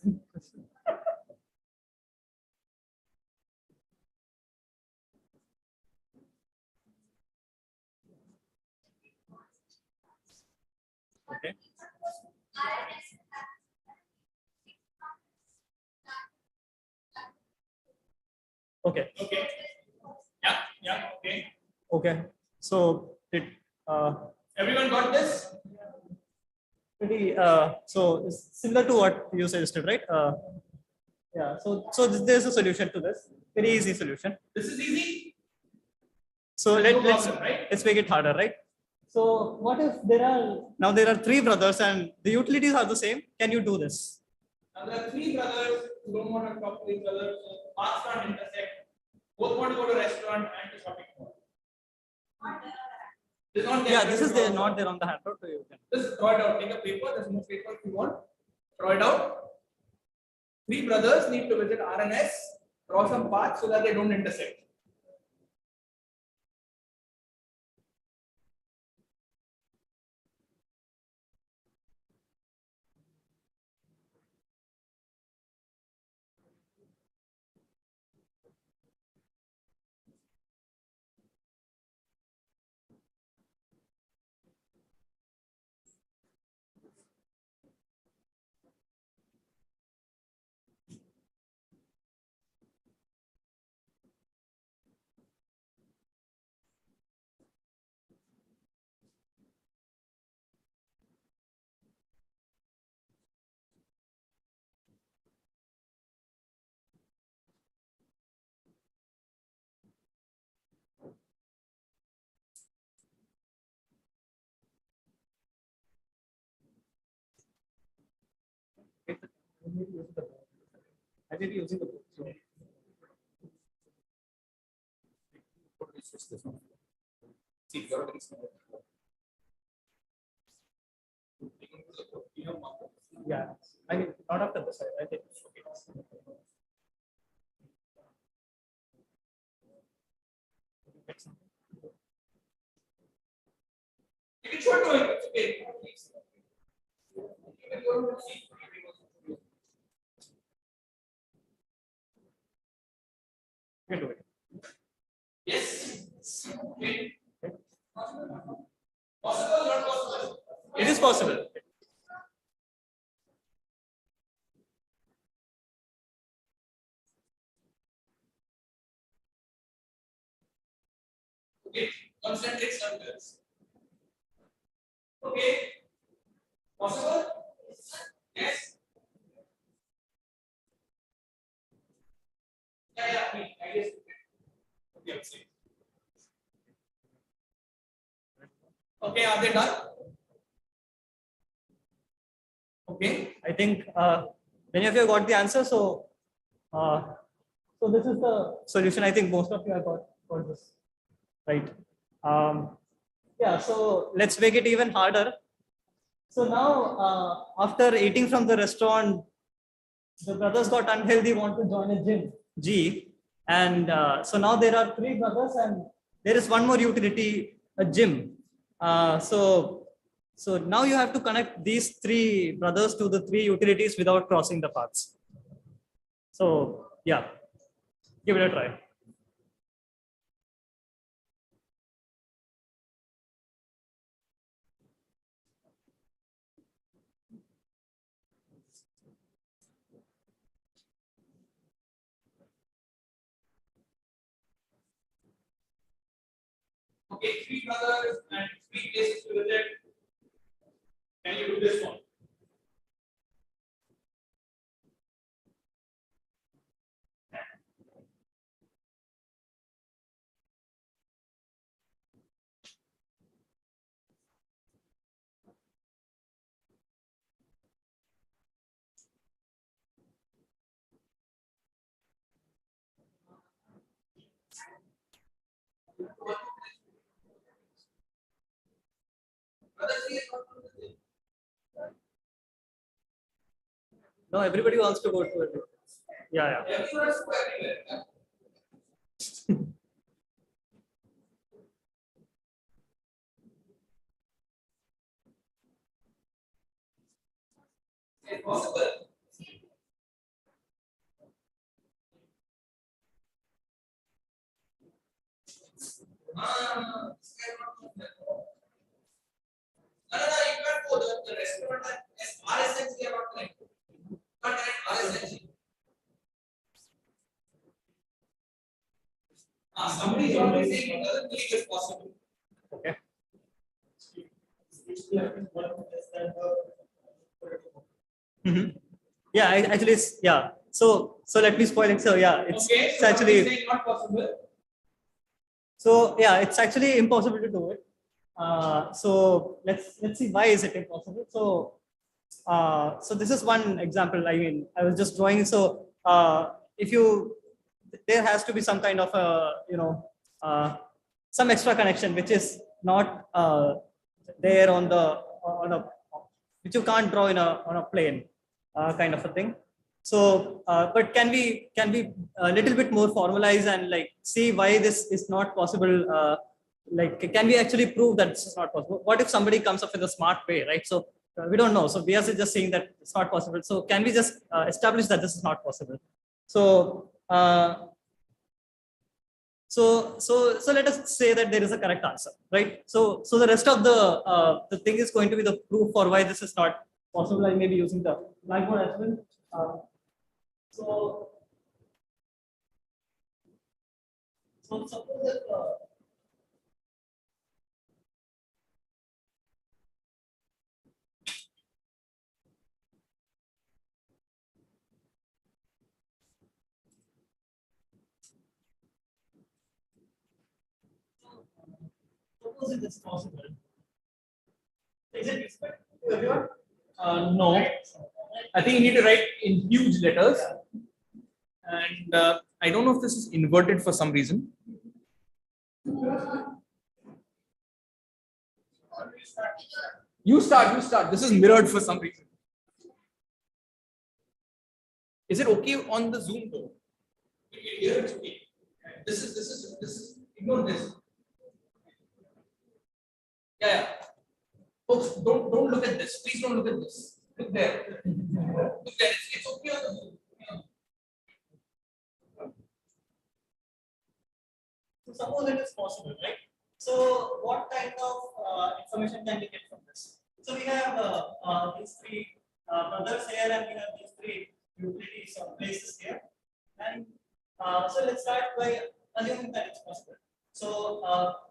Okay. Okay. Okay. Yeah, okay. Okay. So did Everyone got this? pretty so it's similar to what you suggested, right? Yeah. So there's a solution to this. Very easy solution. This is easy. So There's no let's problem, right? let's make it harder, right? So what if there are three brothers and the utilities are the same? Can you do this? Now there are three brothers who don't want to talk to each other, so paths can't intersect. Both want to go to restaurant and to shopping mall. This is not there. Yeah, this is not there on the handout. So you can. Just draw it out. Take a paper. There's no paper if you want. Draw it out. Three brothers need to visit R and S. Draw some paths so that they don't intersect. I did using the book. So. See, you're very small. Yeah, I mean, not after this. I think. You can show it to him. It's okay. Even you want to see. You can do it. Yes. Okay. Possible, not possible. It is possible. Okay. Concentric circles. Okay. Possible? Yes. Yeah, I guess. Okay, let's see. Okay, are they done? Okay. I think many of you have got the answer. Uh, so this is the solution. I think most of you have got this right. Yeah. So let's make it even harder. So now, after eating from the restaurant, the brothers got unhealthy, want to join a gym, G. And so now there are three brothers, and there is one more utility, a gym. So now you have to connect these three brothers to the three utilities without crossing the paths. So yeah, give it a try. Okay, three brothers and three places to visit. Can you do this one? No, everybody wants to go to it. Yeah. Everywhere is everywhere. Possible. No, you can't go. The restaurant as RSNC are not connected. You can't connect RSNC. Somebody is always saying it doesn't believe it's possible. Okay. Yeah, actually, yeah. So let me spoil it. So yeah, it's Okay, so actually saying not possible. so yeah, it's actually impossible to do it. So let's see why is it impossible. So this is one example. I mean, I was just drawing. So if you there has to be some kind of some extra connection which is not there on a which you can't draw in on a plane kind of a thing. So but can we a little bit more formalize and like see why this is not possible? Like can we actually prove that this is not possible? What if somebody comes up with a smart way, right? So we don't know. So we are just saying that it's not possible. So can we just establish that this is not possible? So so let us say that there is a correct answer, right? So the rest of the thing is going to be the proof for why this is not possible. I may be using the blackboard as well. So suppose that suppose it is possible. Is it expected to everyone? No. I think you need to write in huge letters. And I don't know if this is inverted for some reason. You start. This is mirrored for some reason. Is it okay on the Zoom though? Here it's okay. This is ignore this. Yeah. Folks, don't look at this. Please don't look at this. Look there. Look there. It's okay on the Zoom. So suppose it is possible, right? So what kind of information can we get from this? So we have these three brothers here, and we have these three utilities or places here. And so let's start by assuming that it's possible. So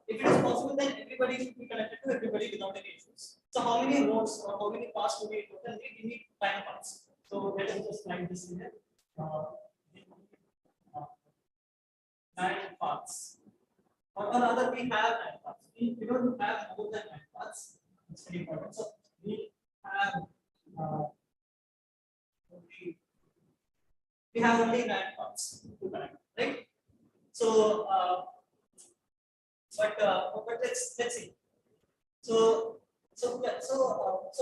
if it is possible, then everybody should be connected to everybody without any issues. So how many roads or how many paths do we total need? We need 9 paths. So let us just write this in here. 9 paths. Or rather, we have 9 paths. We don't have more than 9 paths. It's very important. So we have only 9 paths to connect, right? So, but let's see. So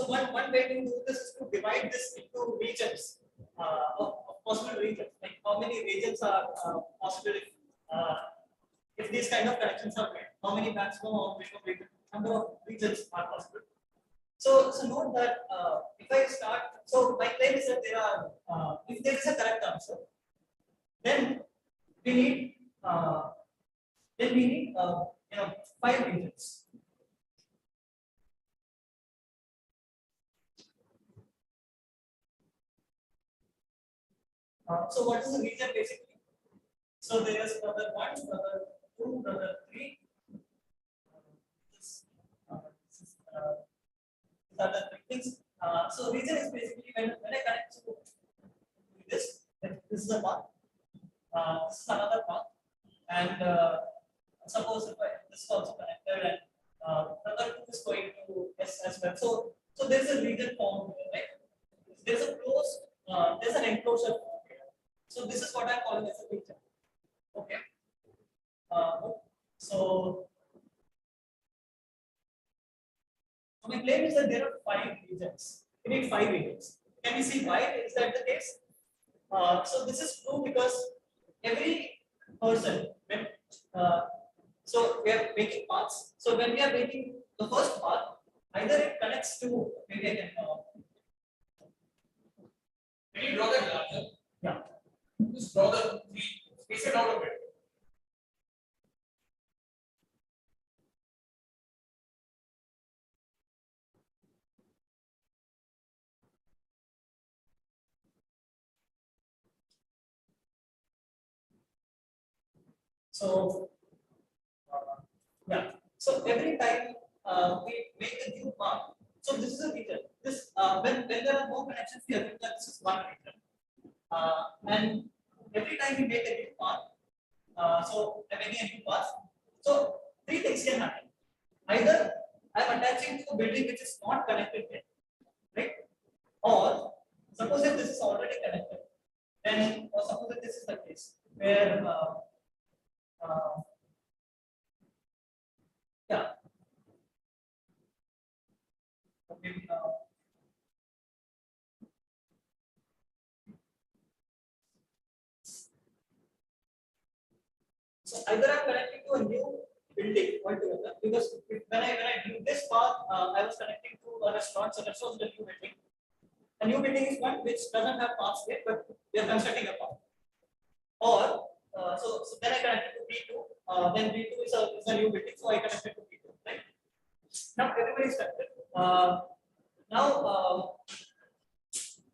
one way to do this is to divide this into regions, of possible regions. Like how many regions are possible if these kind of connections are made. How many maximum or minimum number of regions are possible. So note that if I start, so my claim is that there are, if there is a correct answer, then we need, you know, 5 regions. So what is the region basically? So there is brother 1, brother 2, brother 3. These are the 3 things. So region is basically when I connect to this, this is a path, this is another path, and suppose if this is also connected and brother 2 is going to S as well. So there is a region formed here, right? There is a closed, there's an enclosure formed here. So this is what I'm calling as a region. Okay. So my claim is that there are 5 regions. We need 5 regions. Can we see why is that the case? So this is true because every person, when so we are making paths. So when we are making the first path, either it connects to, maybe I can. Can you draw that larger? Yeah. Just draw the 3, space it out a bit. So yeah. So every time we make a new path, so this is a region. This when there are no connections here, this is one region. And every time we make a new path, so I'm making a new path. So 3 things can happen. Either I'm attaching to a building which is not connected yet, right? Or suppose if this is already connected, then or suppose if this is the case where yeah. Okay, so either I'm connecting to a new building altogether because when I do this path, I was connecting to a restaurant, so restaurant is a new building. A new building is one which doesn't have paths yet, but we are constructing a path. Or so then I connected to B2. Then B2 is a new building, so I connected to B2. Right? Now everybody is connected. Now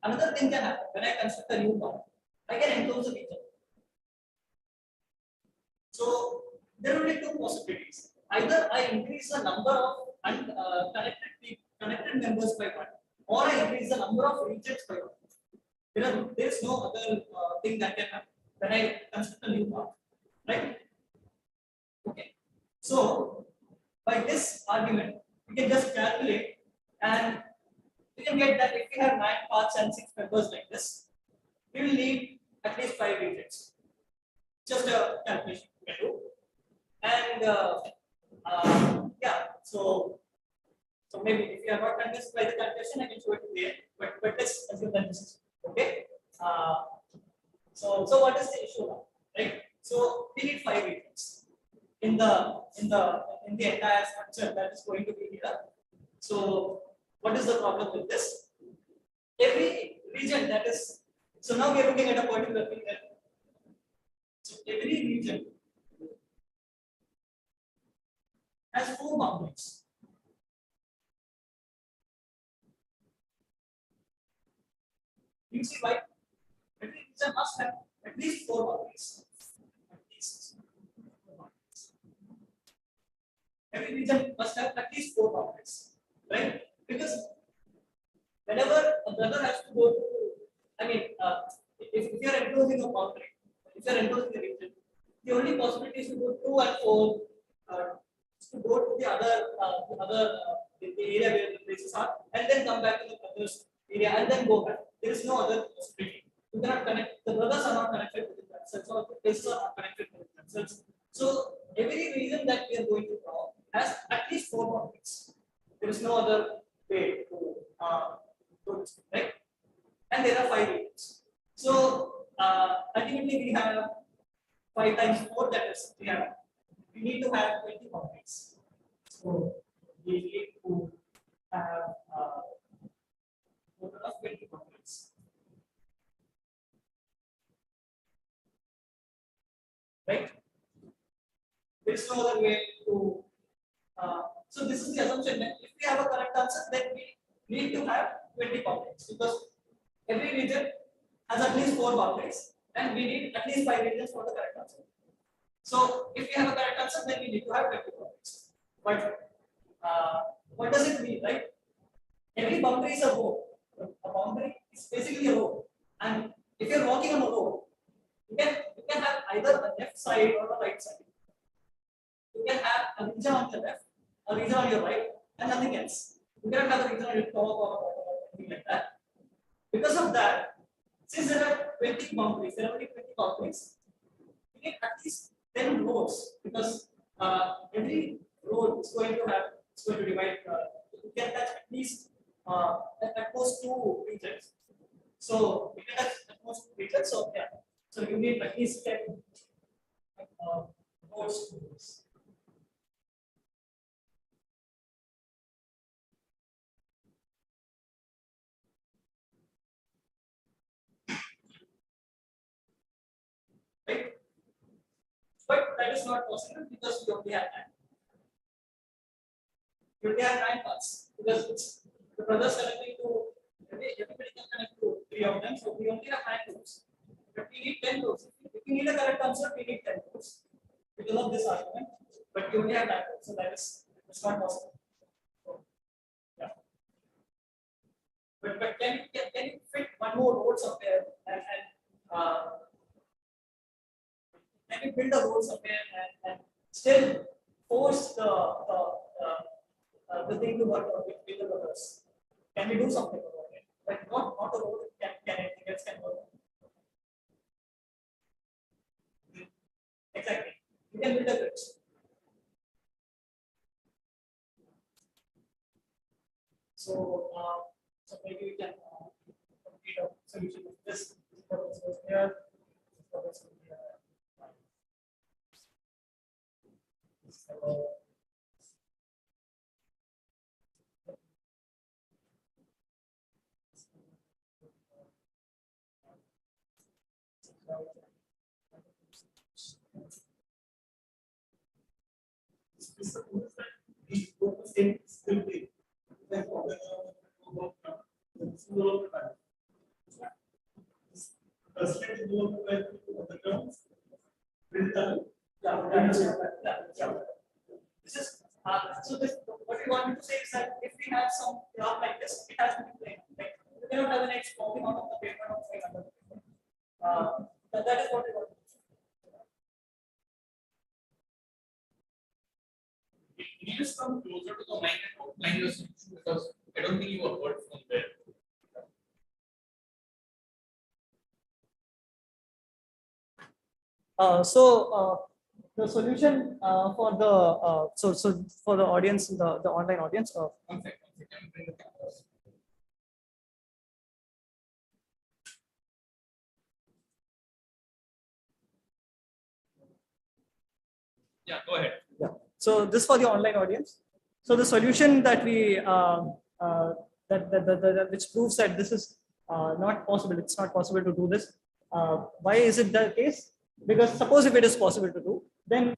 another thing can happen when I construct a new path. I can enclose a region. So there will be 2 possibilities. Either I increase the number of connected members by 1, or I increase the number of regions by 1. There is no other thing that can happen when I construct a new path, right? Okay. So by this argument, we can just calculate, and we can get that if we have 9 paths and 6 members like this, we will need at least 5 regions. Just a calculation we can do. And yeah, so maybe if you are not convinced by the calculation, I can show it to the end. But let's assume that this is okay. So what is the issue now? Right? So we need 5 regions in the entire structure that is going to be here. So what is the problem with this? Every region that is, so now we are looking at a particular thing that, so every region has 4 boundaries. You see why? Every region must have at least 4 boundaries. At least 4 boundaries. every region must have at least 4 boundaries, right? Because whenever a brother has to go to, I mean, if you are enclosing a boundary, if you are enclosing a region, the only possibility is to go to and fro, to go to the area where the places are, and then come back to the brother's area and then go back. There is no other possibility. You cannot connect. The brothers are not connected with themselves, or the places are not connected with themselves. So every region that we are going to draw has at least 4 boundaries. There is no other way to do this, right? And there are 5 regions. So ultimately we have 5 times 4, that is we need to have 20 boundaries. So we need to have total of 20 boundaries. Right? There is no other way to. So this is the assumption that if we have a correct answer, then we need to have 20 boundaries, because every region has at least 4 boundaries, and we need at least 5 regions for the correct answer. So if we have a correct answer, then we need to have 20 boundaries. But what does it mean, right? Every boundary is a road. A boundary is basically a road, and if you're walking on a road, you can have either a left side or a right side. You can have a region on your left, a region on your right, and nothing else. You cannot have a region on your top or anything like that. Because of that, since there are 20 boundaries, there are only 20 boundaries, we need at least 10 roads, because every road is going to divide. You can touch at least at most 2 regions. So we can touch at most 2 regions. So yeah, so you need at least 10 roads to do this. Right? But that is not possible because we only have 9. We only have 9 paths, because it's the brothers connecting to everybody can connect to 3 of them, so we only have 9 roads. But we need 10 roads. If we need a correct answer, we need 10 roads because of this argument. But we only have 9 roads, so that's not possible. So, yeah. But can you fit one more road somewhere and can you build a road somewhere and still force the thing to work out with the brothers? Can we do something about it? Like not a road, can anything else can work? Exactly. You can build a bridge. So maybe we can complete a solution of this. This purpose was here. This purpose was here. So, this is so this what we want to say is that if we have some graph like this, it has to be plain. Like you cannot have an edge popping out of the paper or something under the paper. That is what we want to do. Can you just come closer to the mic and outline your solution, because I don't think you were heard from there. The solution for the so for the audience, the online audience. One second, let me bring the cameras. Yeah, go ahead. Yeah. So this for the online audience. So the solution that we which proves that this is not possible. It's not possible to do this. Why is it the case? Because suppose if it is possible to do, then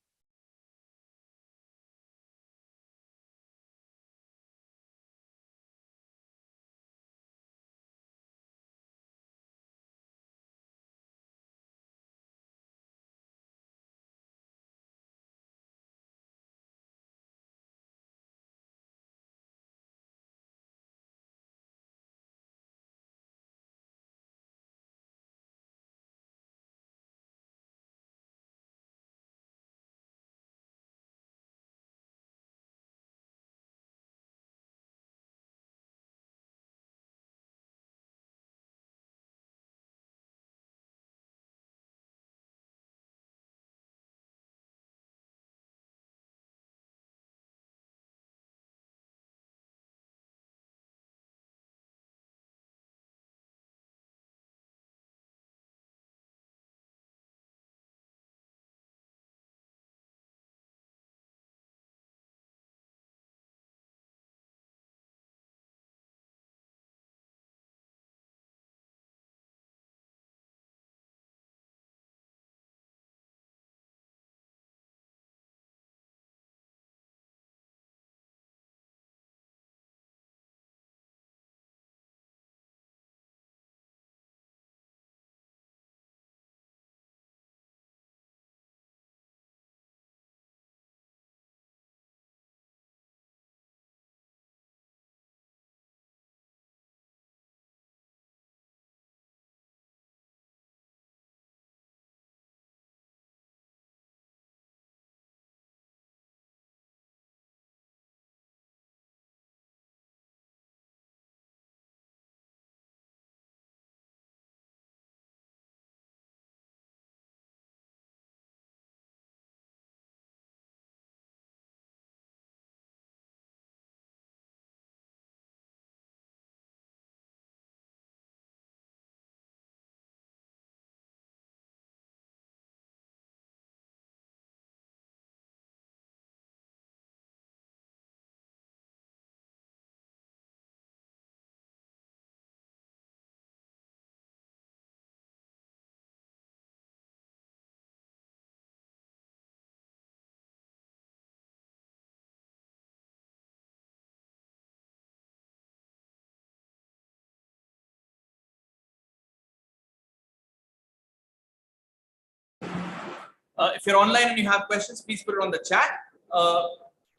If you're online and you have questions, please put it on the chat.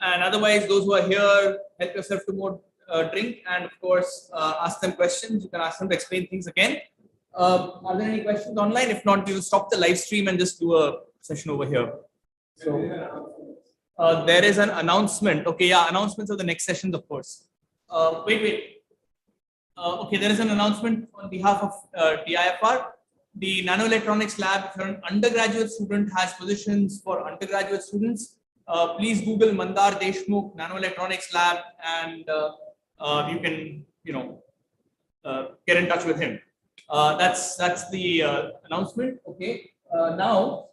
And otherwise, those who are here, help yourself to more drink, and of course, ask them questions. You can ask them to explain things again. Are there any questions online? If not, we will stop the live stream and just do a session over here. So there is an announcement. Okay, yeah, announcements of the next sessions, of course. Wait. Okay, there is an announcement on behalf of DIFR. The nanoelectronics lab, if you're an undergraduate student, has positions for undergraduate students. Please Google Mandar Deshmukh nanoelectronics lab, and you can, get in touch with him. That's the announcement. Okay. Now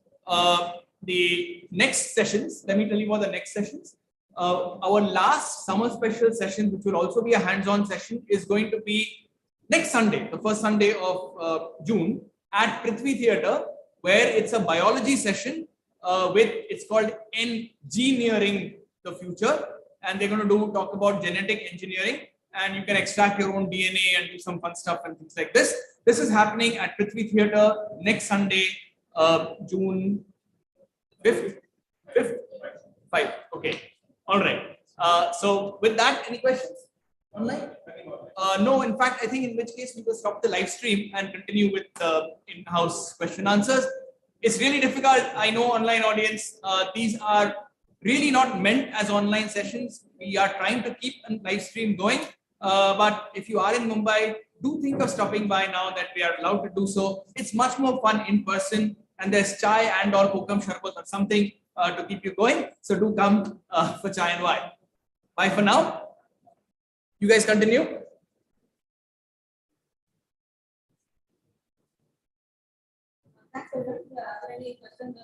the next sessions. Let me tell you about the next sessions. Our last summer special session, which will also be a hands-on session, is going to be next Sunday, the first Sunday of June, at Prithvi Theatre, where it's a biology session it's called Engineering the Future, and they're going to talk about genetic engineering, and you can extract your own DNA and do some fun stuff and things like this. This is happening at Prithvi Theatre next Sunday, June 5th. 5. Okay. All right. So with that, any questions online? No, in fact, I think in which case we will stop the live stream and continue with the in-house question answers. It's really difficult. I know, online audience, these are really not meant as online sessions. We are trying to keep a live stream going. But if you are in Mumbai, do think of stopping by now that we are allowed to do so. It's much more fun in person, and there's chai and or kokam sharbat or something to keep you going. So do come for chai and wine. Bye for now. You guys continue. Thanks. Are there any questions?